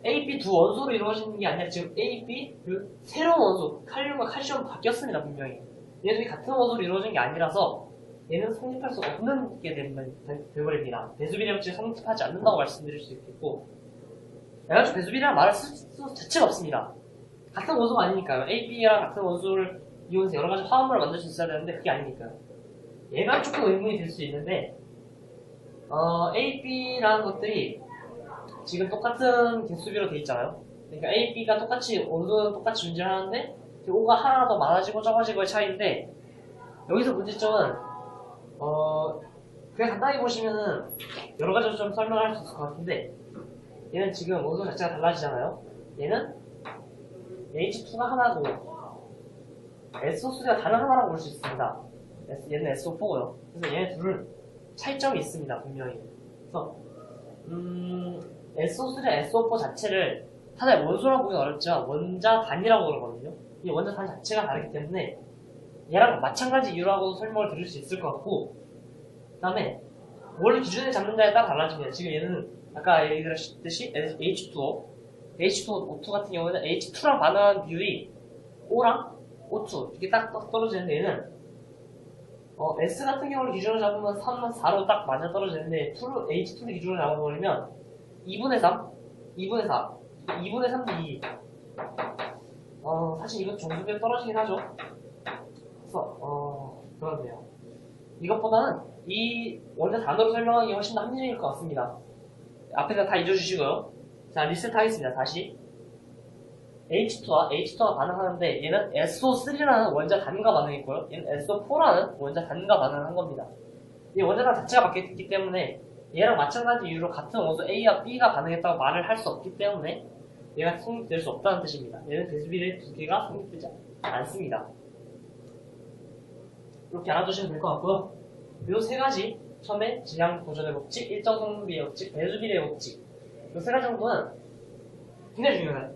A, B 두 원소로 이루어지는 게 아니라 지금 A, B 그 새로운 원소 칼륨과 칼슘 바뀌었습니다. 분명히 얘들이 같은 원소로 이루어진 게 아니라서 얘는 성립할 수 없는 게 되버립니다. 배수비례 법칙이 성립하지 않는다고 말씀드릴 수 있겠고 그래가지고 배수비례라는 말을 쓸 수 자체가 없습니다. 같은 원소가 아니니까요. A, B랑 같은 원소를 이용해서 여러 가지 화합물을 만들 수 있어야 되는데 그게 아니니까요. 얘가 조금 의문이 될 수 있는데 A, B라는 것들이 지금 똑같은 개수비로 돼 있잖아요. 그러니까 A, B가 똑같이 원소는 똑같이 존재하는데 O가 하나 더 많아지고 적어지고의 차이인데 여기서 문제점은 그냥 간단히 보시면은 여러 가지로 좀 설명할 수 있을 것 같은데 얘는 지금 원소 자체가 달라지잖아요. 얘는 H2가 하나고 SO3가 다른 하나라고 볼 수 있습니다. 얘는 SO4고요. 그래서 얘네 둘은 차이점이 있습니다. 분명히. 그래서 SO3랑 SO4 자체를 사실 원소라고 보기는 어렵지만 원자 단위라고 그러거든요. 이 원자 단 자체가 다르기 때문에 얘랑 마찬가지 이유라고도 설명을 드릴 수 있을 것 같고, 그 다음에 뭘 기준에 잡는다에 따라 달라집니다. 지금 얘는 아까 얘기 드렸듯이 H2O, H2O2 같은 경우는 H2랑 반응하는 비율이 O랑 O2 이렇게 딱 떨어지는데, 얘는 S 같은 경우를 기준으로 잡으면 3만 4로 딱 맞아 떨어지는데 H2를 기준으로 잡아버리면 2분의 3, 2분의 4, 2분의 3도 2. 사실 이건 정수비가 떨어지긴 하죠. 그래서 그런데요. 이것보다는 이 원자 단어로 설명하기 훨씬 더 합리적일 것 같습니다. 앞에다 다 잊어주시고요. 자, 리셋 하겠습니다. 다시 H2와 반응하는데 얘는 SO3라는 원자 단과 반응했고요. 얘는 SO4라는 원자 단과 반응을 한 겁니다. 이 원자단 자체가 바뀌었기 때문에 얘랑 마찬가지 이유로 같은 원소 A와 B가 반응했다고 말을 할 수 없기 때문에 얘가 성립될 수 없다는 뜻입니다. 얘는 배수비례 두 개가 성립되지 않습니다. 이렇게 알아두시면 될 것 같고요. 이 세 가지, 처음에 질량 보존의 법칙, 일정 성분비의 법칙, 배수비례의 법칙, 이 세 가지 정도는 굉장히 중요해요.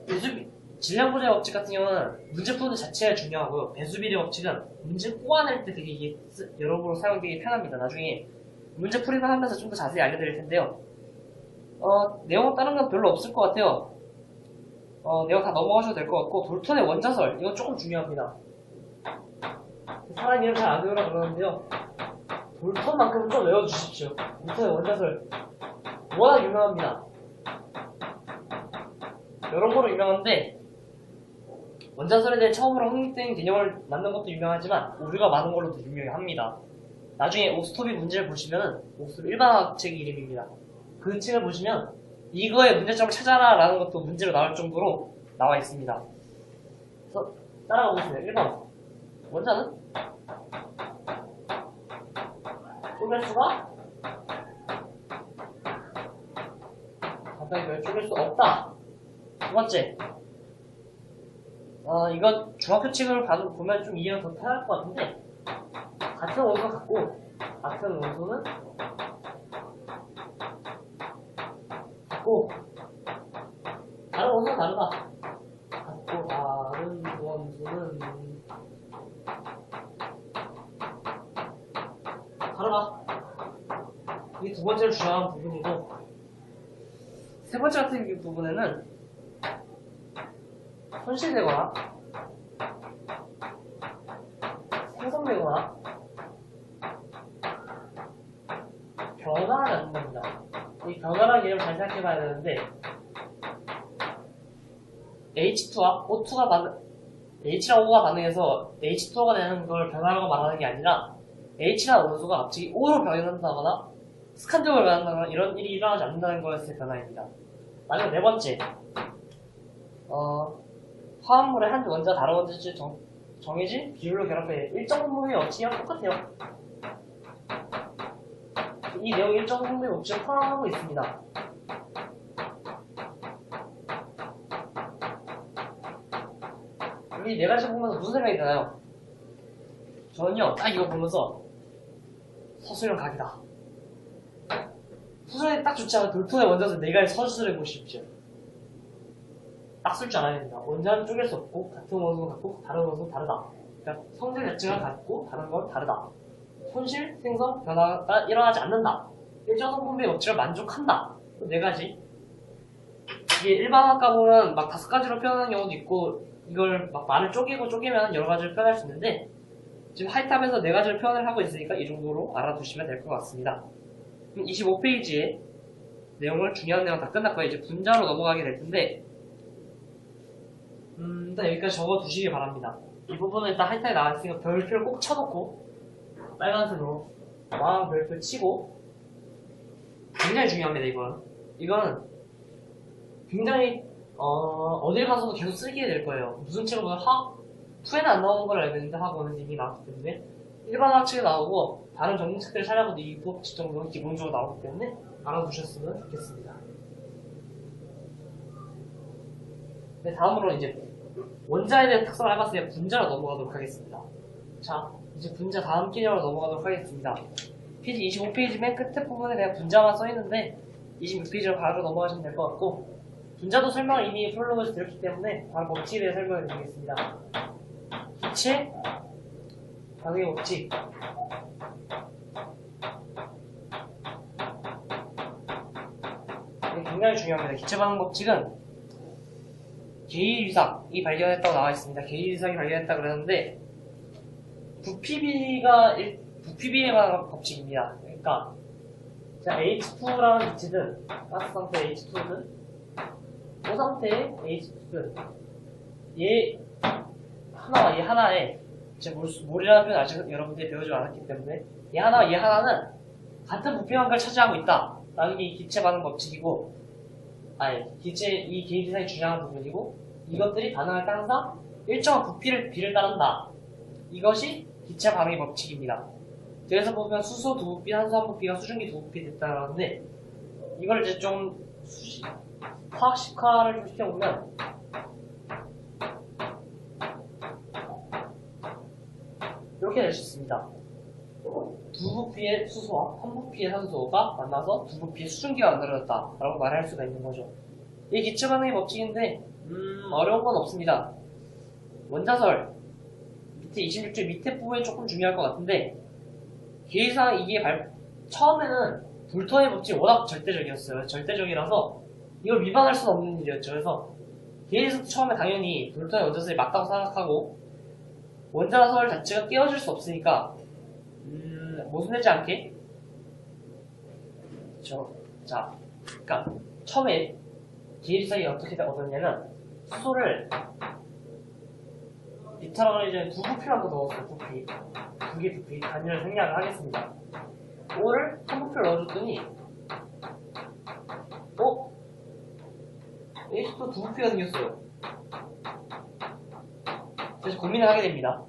질량 보존의 법칙 같은 경우는 문제 푸는 자체가 중요하고요. 배수비례 법칙은 문제 꼬아낼 때 되게 이게 여러모로 사용되기 편합니다. 나중에 문제 풀이를 하면서 좀 더 자세히 알려드릴 텐데요. 내용은 다른 건 별로 없을 것 같아요. 내용 다 넘어가셔도 될 것 같고, 돌톤의 원자설, 이건 조금 중요합니다. 사람 이름 잘 안 외우라 그러는데요. 돌톤만큼은 좀 외워주십시오. 돌톤의 원자설 워낙 유명합니다. 여러모로 유명한데, 원자설에 대해 처음으로 확립된 개념을 만든 것도 유명하지만 오류가 많은 걸로도 유명합니다. 나중에 옥스톱이 문제를 보시면, 옥스톱 일반학 책 이름입니다. 그 책을 보시면 이거의 문제점을 찾아라 라는 것도 문제로 나올 정도로 나와 있습니다. 그래서 따라가 보겠습니다. 1번 원자는 쪼갤 수가 간단히 쪼갤 수 없다. 두 번째, 이건 중학교 책을 보면 좀 이해가 더 편할 것 같은데, 같은 원소 같고 다른 원소는 다르다. 같고 다른 원소는 다르다. 이게 두 번째로 중요한 부분이고, 세 번째 같은 부분에는 손실되거나 생성되거나 변화하지 않는답니다. 이 변화라는 개념을 잘 생각해봐야 되는데, H2와 O2가 H랑 O가 반응해서 H2O가 되는 걸 변화라고 말하는 게 아니라, H라는 원소가 갑자기 O로 변한다거나 스칸적으로 변한다거나 이런 일이 일어나지 않는다는 거였을 변화입니다. 마지막 네 번째, 화합물의 한 원자 다른 원자를 정해진 비율로 결합해 일정 성분의 법칙이랑 똑같아요. 이 내용 일정 성분의 법칙을 포함하고 있습니다. 이 네 가지 보면서 무슨 생각이 드나요? 저는요, 딱 이거 보면서 서술형 각이다. 서술형이 딱 좋지 않은 돌톤의 원자에서 네 가지 서술해 보십시오. 딱 쓸 줄 알아야 됩니다. 원자는 쪼갤 수 없고, 같은 원소는 같고, 다른 원소는 다르다. 그러니까 성질 자체가 같고, 다른 건 다르다. 손실, 생성, 변화가 일어나지 않는다. 일정 성분비의 법칙을 만족한다. 네 가지. 이게 일반학과 보면 막 5가지로 표현하는 경우도 있고, 이걸 막 말을 쪼개면 여러 가지를 표현할 수 있는데, 지금 하이탑에서 네 가지를 표현을 하고 있으니까 이 정도로 알아두시면 될 것 같습니다. 그럼 25페이지에 내용을, 중요한 내용 다 끝났고요. 이제 분자로 넘어가게 될 텐데, 일단 여기까지 적어두시기 바랍니다. 이 부분은 일단 하이탑에 나와있으니까 별표를 꼭 쳐놓고, 빨간색으로 왕 별표 치고, 굉장히 중요합니다. 이건 굉장히 어딜 가서도 계속 쓰게 될 거예요. 무슨 책을 보면 후에는 안 나오는 걸 알고 있는데 학원에서 이미 나왔기 때문에, 일반 학책에 나오고 다른 전공책들을 찾아봐도 이 법칙 정도는 기본적으로 나오기 때문에 알아두셨으면 좋겠습니다. 네, 다음으로 이제 원자에 대한 특성을 해봤으니까 분자로 넘어가도록 하겠습니다. 자, 이제 분자 다음 개념으로 넘어가도록 하겠습니다. 페이지 25페이지 맨 끝에 부분에 그냥 분자만 써있는데, 26페이지로 바로 넘어가시면 될 것 같고, 분자도 설명을 이미 프롤로그에서 드렸기 때문에 바로 법칙에 대해 설명을 드리겠습니다. 기체 반응의 법칙. 이게 굉장히 중요합니다. 기체 반응 법칙은 게이-유삭이 발견했다고 나와 있습니다. 게이-유삭이 발견했다고 그러는데 부피비에 관한 법칙입니다. 그러니까 자, H2라는 기체든 가스 상태 H2든 그 상태의 H2든 얘 하나와 얘 하나에 제 몰이라는 표현 아직 여러분들이 배우지 않았기 때문에 얘 하나와 얘 하나는 같은 부피 관계를 차지하고 있다 라는 게 이 기체 반응 법칙이고, 이 게이지상이 주장하는 부분이고, 이것들이 반응할 때 항상 일정한 비를 따른다. 이것이 기체 반응의 법칙입니다. 그래서 보면 수소 두 부피, 산소 한 부피가 수증기 두 부피 됐다는데, 이걸 이제 좀 화학식화를 좀 시켜보면, 이렇게 될 수 있습니다. 두 부피의 수소와 한 부피의 산소가 만나서 두 부피의 수증기가 만들어졌다 라고 말할 수가 있는 거죠. 이 기체 반응의 법칙인데 어려운 건 없습니다. 원자설 밑에 26조 밑에 부분이 조금 중요할 것 같은데, 기회상 이게 처음에는 볼턴의 법칙이 워낙 절대적이었어요. 절대적이라서 이걸 위반할 수는 없는 일이었죠. 그래서 기회에서도 처음에 당연히 볼턴의 원자설이 맞다고 생각하고, 원자설 자체가 깨어질 수 없으니까 모순되지 않게 자, 그러니까 처음에 기회상이 어떻게 얻었냐면 수소를 리터럴 전에 두 부피만 더 넣었어요. 두 개 부피 단위를 생략을 하겠습니다. 5를 한 부피를 넣어줬더니 H도 두 부피가 생겼어요. 그래서 고민을 하게 됩니다.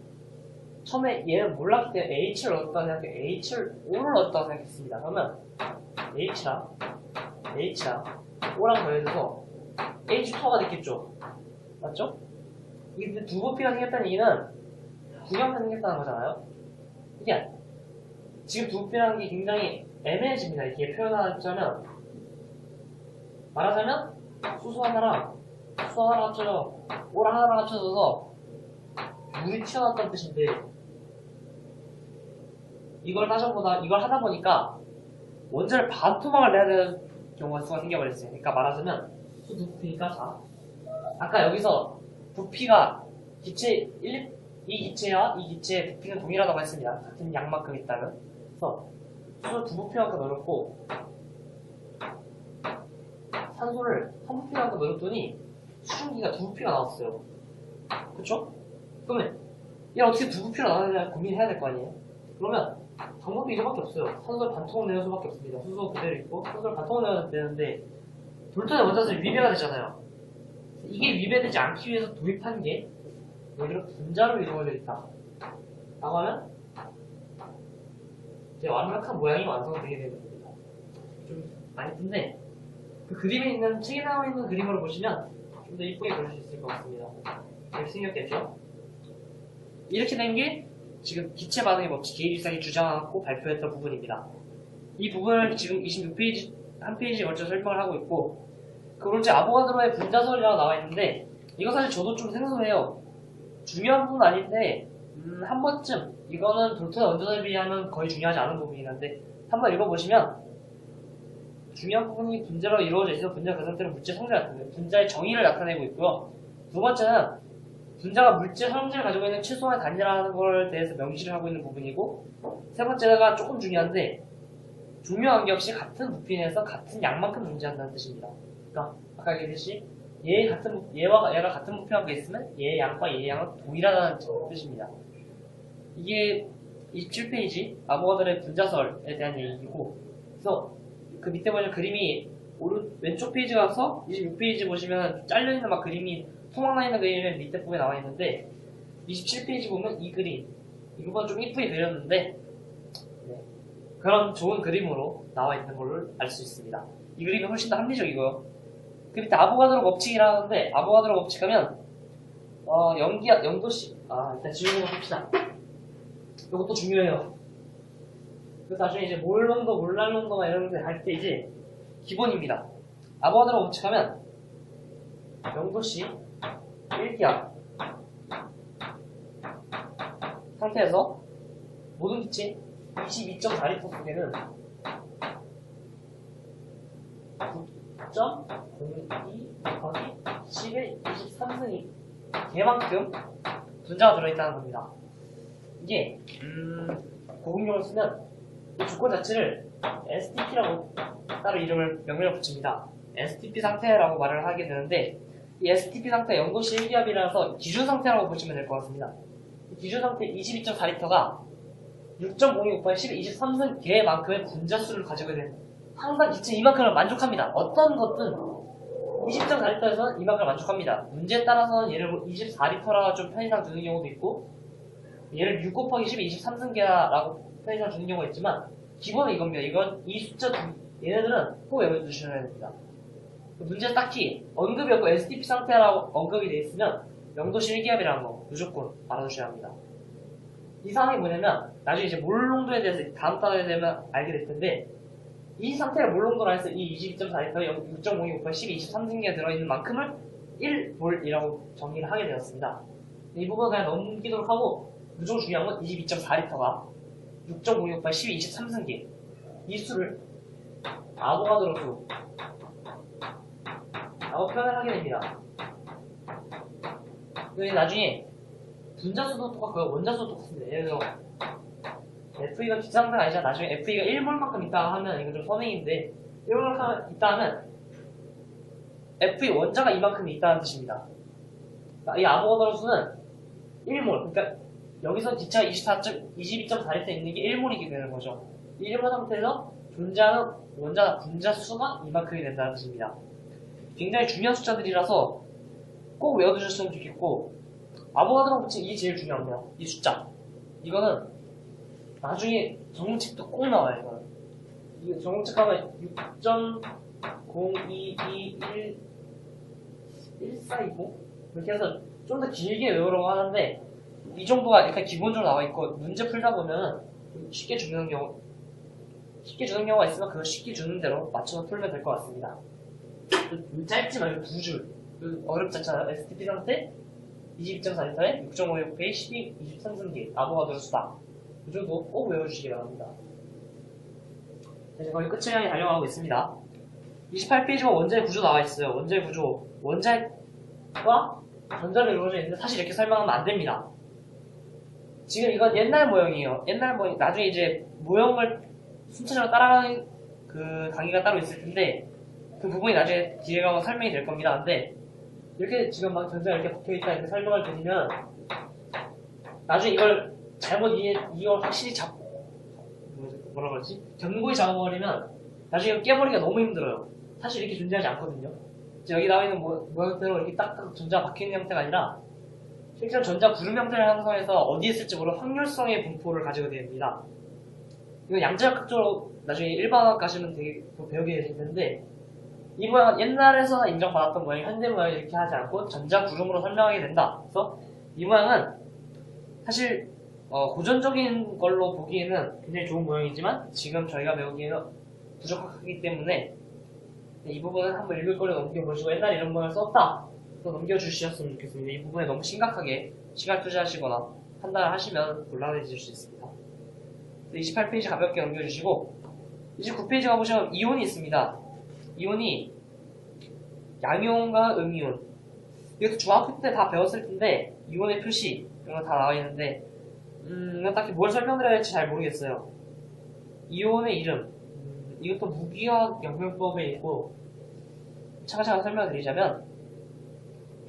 처음에 얘는 몰랐기 때문에 H를 넣었다고 생각해 H를 O를 넣었다고 생각했습니다. 그러면 H랑 O랑 더해져서 H2가 됐겠죠. 맞죠? 이게 근데 두 부피가 생겼다는 얘기는 구경만 생겼다는 거잖아요. 이게 지금 두 부피라는 게 굉장히 애매해집니다. 이렇게 표현하자면, 말하자면 수소 하나랑 합쳐져 O랑 하나랑 합쳐져서 물이 튀어나왔다는 뜻인데, 이걸 하다 보니까 원자를 반토막을 내야 되는 경우가 생겨버렸어요. 그러니까 말하자면 수 두 부피니까, 자, 아까 여기서 부피가 이 기체와 이 기체의 부피는 동일하다고 했습니다. 같은 양만큼 있다면. 그래서 수소를 두 부피만큼 넣어놓고 산소를 한 부피만큼 넣어줬더니 수증기가 두 부피가 나왔어요. 그쵸? 그러면 얘 어떻게 두 부피로 나누느냐 고민해야 될 거 아니에요? 그러면 방법이 이거밖에 없어요. 산소를 반통을 내는 수밖에 없습니다. 수소 그대로 있고 산소를 반통을 내야 되는데 볼턴의 원자설이 위배가 되잖아요. 이게 위배되지 않기 위해서 도입한 게 여기로 분자로 이루어져 있다 라고 하면 이제 완벽한 모양이 완성되게 되는 겁니다. 좀 많이 뜬데 그 그림에 있는, 책에 나와 있는 그림으로 보시면 좀 더 이쁘게 그릴 수 있을 것 같습니다. 이렇게 생겼겠죠? 이렇게 된 게 지금 기체 반응의 법칙 게이지상이 주장하고 발표했던 부분입니다. 이 부분을 지금 26페이지 한 페이지에 걸쳐 설명을 하고 있고, 그 오른쪽 아보가드로의 분자설이라고 나와 있는데, 이거 사실 저도 좀 생소해요. 중요한 부분은 아닌데 한 번쯤, 이거는 볼턴의 원자설에 비하면 거의 중요하지 않은 부분이긴 한데 한번 읽어보시면 중요한 부분이 분자로 이루어져 있어서 분자 그 상태로 물질 성질을 나타내고 분자의 정의를 나타내고 있고요. 두 번째는 분자가 물질 성질을 가지고 있는 최소한의 단위라는 걸 대해서 명시를 하고 있는 부분이고, 세 번째가 조금 중요한데 중요한 게 역시 같은 부피 내에서 같은 양만큼 존재한다는 뜻입니다. 그러니까 아까 얘기했듯이 얘와 얘가 같은 부피만큼 있으면 얘의 양과 얘의 양은 동일하다는 뜻입니다. 이게 27페이지 아보가드로의 분자설에 대한 얘기고, 그래서 그 밑에 보시면 그림이 왼쪽 페이지 가서 26페이지 보시면 잘려있는 막 그림이 토막 나 있는 그림이 밑에 부분에 나와 있는데, 27페이지 보면 이 그림, 이 부분 좀 이쁘게 그렸는데 그런 좋은 그림으로 나와 있는 걸로 알 수 있습니다. 이 그림이 훨씬 더 합리적이고요. 그 밑에 아보가드로 법칙이라는데, 아보가드로 법칙 하면 영도씨, 일단 지우는 거 합시다. 이것도 중요해요. 그래서 나중에 이제 몰 농도, 몰랄 농도나 이런 데 할 때 이제 기본입니다. 아보가드로 법칙하면 0도씨 1기압 상태에서 모든 기체 22.4리터 속에는 9.02 곱하기 10의 23승이 개만큼 분자가 들어있다는 겁니다. 이게 고급용을 쓰면 이 조건 자체를 STP라고 따로 명령을 붙입니다. STP 상태라고 말을 하게 되는데 이 STP 상태 0도씨 1기압이라서 기준 상태라고 보시면 될 것 같습니다. 기준 상태 22.4리터가 6.02 곱하기 10의 23승 개만큼의 분자수를 가지고 있는 항상 기체 이만큼을 만족합니다. 어떤 것든 20.4리터에서는 이만큼을 만족합니다. 문제에 따라서는 얘를 24리터라고 좀 편의상 두는 경우도 있고 얘를 6 곱하기 10의 23승계라고 편의상 두는 경우가 있지만 기본은 이겁니다. 이 숫자 얘네들은 꼭 외워두셔야 됩니다. 문제 딱히 언급이 없고 STP 상태라고 언급이 되어 있으면 0도씨 1기압이라는 거 무조건 알아두셔야 합니다. 이 상황이 뭐냐면 나중에 이제 몰농도에 대해서 다음 단어에 되면 알게 될 텐데 이 상태가 몰농도라 해서 이 22.4리터 6.02 곱하기 10의 23승계가 들어있는 만큼을 1몰이라고 정의를 하게 되었습니다. 이 부분은 그냥 넘기도록 하고 무조건 중요한 건 22.4리터가 6.02 곱하기 10의 23승계 이 수를 아보가드로 수 라고 표현을 하게 됩니다. 나중에 분자수도 똑같고요. 원자수도 똑같습니다. 예를 들어 FE가 기상상 아니잖아. 나중에 FE가 1몰만큼 있다 하면 이건 좀 선행인데 1몰만큼 있다 하면 FE 원자가 이만큼이 있다는 뜻입니다. 이 아보가드로 수는 1몰 그러니까 여기서 기체가 22.4리터 있는 게 1몰이게 되는 거죠. 1몰 상태에서 존재하는 원자 분자 수가 이만큼이 된다는 뜻입니다. 굉장히 중요한 숫자들이라서 꼭 외워두셨으면 좋겠고 아보가드로 법칙 이게 제일 중요합니다. 이 숫자 이거는 나중에 전공책도 꼭 나와요. 이거는 이거 전공책 하면 6.02211420 이렇게 해서 좀 더 길게 외우려고 하는데 이 정도가 일단 기본적으로 나와 있고 문제 풀다 보면 쉽게 주는 경우가 있으면 그걸 쉽게 주는 대로 맞춰서 풀면 될 것 같습니다. 짧지 말고 두 줄. 어렵지 않잖아요. STP 상태 22.4리터에 6.56배 12, 23승기 아보가드로 수다. 이 정도 꼭 외워주시기 바랍니다. 이제 거의 끝을 향해 달려가고 있습니다. 28페이지가 원자의 구조 나와 있어요. 원자의 구조. 원자과 전자로 이루어져 있는데 사실 이렇게 설명하면 안 됩니다. 지금 이건 옛날 모형이에요. 옛날 모형. 나중에 이제 모형을 순차적으로 따라가는 그 강의가 따로 있을 텐데 그 부분이 나중에 뒤에 가면 설명이 될 겁니다. 근데 이렇게 지금 막 전자가 이렇게 박혀있다 이렇게 설명을 드리면 나중에 이걸 잘못 이걸 확실히 뭐라 그러지? 견고히 잡아버리면 나중에 깨버리기가 너무 힘들어요. 사실 이렇게 존재하지 않거든요. 여기 나와 있는 모형대로 이렇게 딱 전자가 박혀있는 형태가 아니라 실제로 전자 구름 형태를 형성해서 어디에 있을지 모르는 확률성의 분포를 가지고 됩니다. 이건 양자역학적으로 나중에 일반학 가시면 되게 배우게 되실 텐데 이 모양은 옛날에서 인정받았던 모양이 현대 모양이 이렇게 하지 않고 전자 구름으로 설명하게 된다. 그래서 이 모양은 사실 고전적인 걸로 보기에는 굉장히 좋은 모양이지만 지금 저희가 배우기에는 부족하기 때문에 이 부분은 한번 읽을 거를 넘겨보시고 옛날에 이런 모양을 썼다 또 넘겨주셨으면 좋겠습니다. 이 부분에 너무 심각하게 시간 투자하시거나 판단을 하시면 곤란해질 수 있습니다. 28페이지 가볍게 넘겨주시고 29페이지 가보시면 이온이 있습니다. 이온이 양이온과 음이온 이것도 중학교 때 다 배웠을 텐데 이온의 표시 이런 거 다 나와 있는데 이건 딱히 뭘 설명드려야 할지 잘 모르겠어요. 이온의 이름 이것도 무기화학 영명법에 있고 차근차근 설명드리자면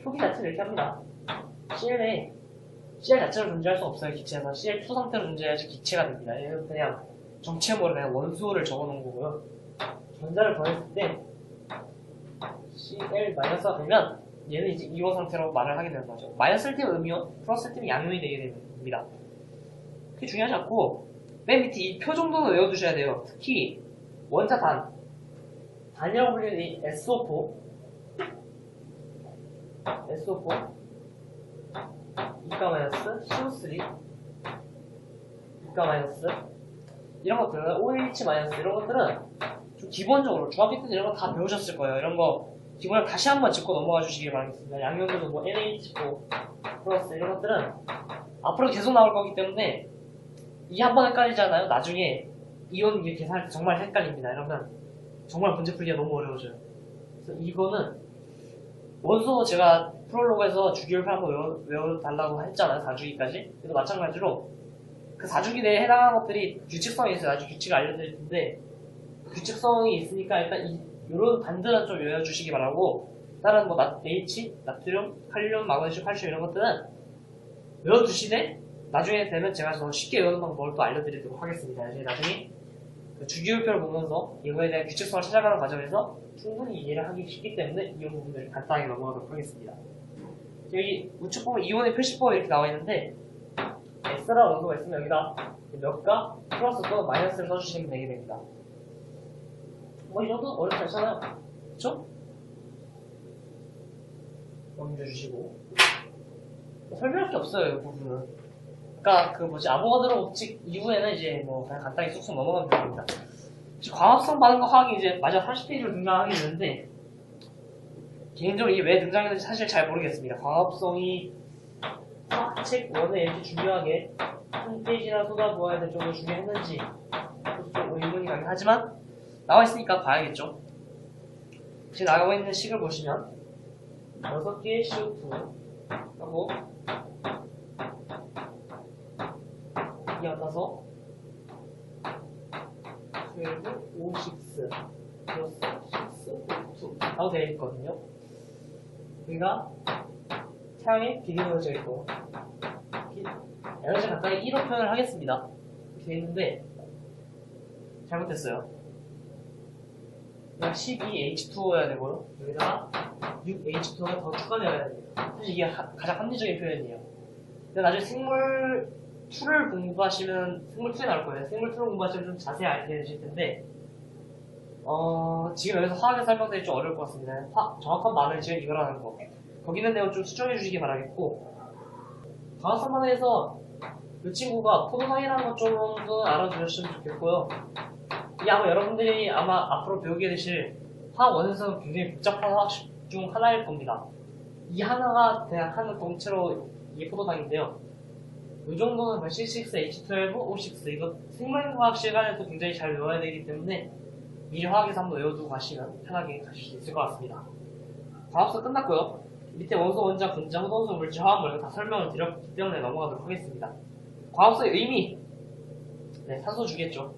표기 자체를 이렇게 합니다. CL 자체로 존재할 수 없어요. 기체에서 CL2 상태로 존재해야지 기체가 됩니다. 얘는 그냥 정체모를 그냥 원소를 적어놓은 거고요. 전자를 보냈을 때 Cl-가 되면 얘는 이제 이온 상태로 말을 하게 되는 거죠. 마이너스를 띄면 음이온, 플러스를 띄면 양이온이 되게 됩니다. 그게 중요하지 않고 맨 밑에 이 표 정도는 외워두셔야 돼요. 특히 원자 단이라고 불리는 이 SO4 2가-, CO3 2가-, 이런 것들은 OH- 이런 것들은 좀 기본적으로 중학교 때 이런 거 다 배우셨을 거예요. 이런 거 기본을 다시 한번 짚고 넘어가 주시길 바라겠습니다. 양면으로 뭐 NH4 플러스 이런 것들은 앞으로 계속 나올 거기 때문에 이 한 번 헷갈리잖아요. 나중에 이온 계산할 때 정말 헷갈립니다. 이러면 정말 문제 풀기가 너무 어려워져요. 그래서 이거는 원소 제가 프롤로그에서 주기율표 한번 외워달라고 했잖아요. 4주기까지. 그래서 마찬가지로 그 4주기 내에 해당하는 것들이 규칙성이 있어요. 나중에 규칙을 알려드릴 텐데 규칙성이 있으니까 일단 이런 단들은 좀 외워주시기 바라고 다른 뭐 H, 나트륨, 칼륨, 마그네슘, 칼슘 이런 것들은 외워두시되 나중에 되면 제가 더 쉽게 외우는 방법을 또 알려드리도록 하겠습니다. 나중에 그 주기율표를 보면서 이거에 대한 규칙성을 찾아가는 과정에서 충분히 이해를 하기 쉽기 때문에 이런 부분들을 간단하게 넘어가도록 하겠습니다. 여기 우측 보면 이온의 표시법이 이렇게 나와 있는데 S라는 원소가 있으면 여기다 몇과 플러스 또는 마이너스를 써주시면 되게 됩니다. 뭐 이 정도 어렵지 않잖아요. 그쵸? 넘겨주시고 설명할 게 없어요. 이 부분은. 그러니까 그 뭐지 아보가드로 법칙 이후에는 이제 뭐 그냥 간단히 쑥쑥 넘어가면 됩니다. 광합성 반응과 화학이 이제 마지막 30페이지로 등장하게 되는데 개인적으로 이게 왜 등장했는지 사실 잘 모르겠습니다. 광합성이 화학책 1에 이렇게 중요하게 한 페이지나 쏟아부어야 될 정도로 중요했는지 좀 의문이 가긴 하지만 나와 있으니까 봐야겠죠. 지금 나가고 있는 식을 보시면 6개의 CO2 하고 이 만나서 12, 5, 6 플러스 6, 2 라고 되어 있거든요. 여기가 태양의 비기능을 있고 에너지 간단히 1로 표현을 하겠습니다. 이렇게 되어 있는데 잘못했어요. 여기가 12H2O여야 되고요. 여기다가 6H2O가 더 추가되어야 됩니다. 사실 이게 가장 합리적인 표현이에요. 근데 나중에 생물 2를 공부하시면 생물 2에 나올 거예요. 생물 2를 공부하시면 좀 자세히 알게 되실 텐데 지금 여기서 화학에 설명드리기 좀 어려울 것 같습니다. 정확한 말을 지금 이거라는 거 거기 있는 내용 좀 수정해 주시기 바라겠고 광합성 반응에서 이 친구가 포도당이라는 것 정도 알아두셨으면 좋겠고요. 이 아마 여러분들이 앞으로 배우게 되실 화학 원에서는 굉장히 복잡한 화학식 중 하나일 겁니다. 이 하나가 그냥 한 동체로 이게 포도당인데요. 이 정도는 C6H12O6 이거 생물화학 시간에도 굉장히 잘 외워야 되기 때문에 미리 화학에서 한번 외워두고 가시면 편하게 가실 수 있을 것 같습니다. 광합성 끝났고요. 밑에 원소, 원자, 분자, 호동소, 물질, 화합물 다 설명을 드렸기 때문에 넘어가도록 하겠습니다. 광합성의 의미 네, 산소 주겠죠.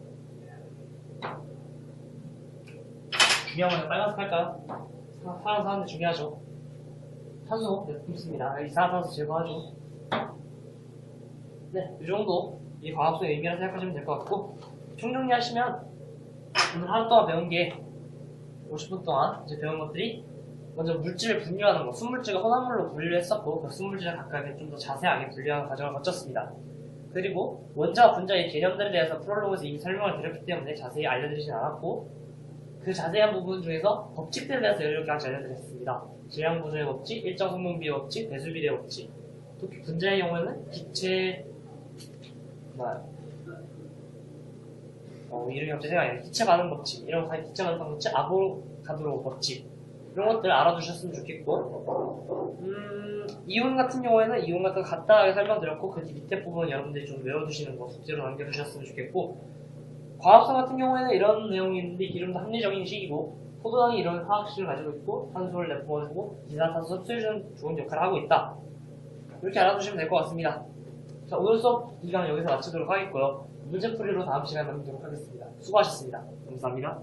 중요한 건 빨간색 할까요? 파란색 하는데 중요하죠. 산소 네, 굶습니다. 이산화탄소 제거하죠. 네, 이 정도 이 광합성의 의미라 생각하시면 될 것 같고 총정리하시면 오늘 하루 동안 배운 게 50분 동안 이제 배운 것들이 먼저 물질을 분류하는 거, 순물질과 혼합물로 분류를 했었고 그 순물질을 각각에 좀 더 자세하게 분류하는 과정을 거쳤습니다. 그리고 원자와 분자의 개념들에 대해서 프롤로그에서 이미 설명을 드렸기 때문에 자세히 알려드리진 않았고 그 자세한 부분 중에서 법칙들에 대해서 16가지 알려드렸습니다. 질량보존의 법칙, 일정 성분비의 법칙, 배수비례 법칙 특히 분자의 경우에는 기체 이름이 갑자기 생각이 안 나요. 기체 반응 법칙 이런 거 기체 반응 법칙, 아보가드로 법칙 이런 것들 알아두셨으면 좋겠고 이온 같은 경우에는 이온 같은 거 간단하게 설명드렸고 그 밑에 부분 여러분들이 좀 외워두시는 거 숙제로 남겨두셨으면 좋겠고 광합성 같은 경우에는 이런 내용이 있는데 기름도 합리적인 식이고 포도당이 이런 화학식을 가지고 있고 탄소를 내뿜어내고 이산화탄소 흡수해주는 좋은 역할을 하고 있다. 이렇게 알아두시면 될 것 같습니다. 자, 오늘 수업 이강 여기서 마치도록 하겠고요. 문제풀이로 다음 시간에 만나도록 하겠습니다. 수고하셨습니다. 감사합니다.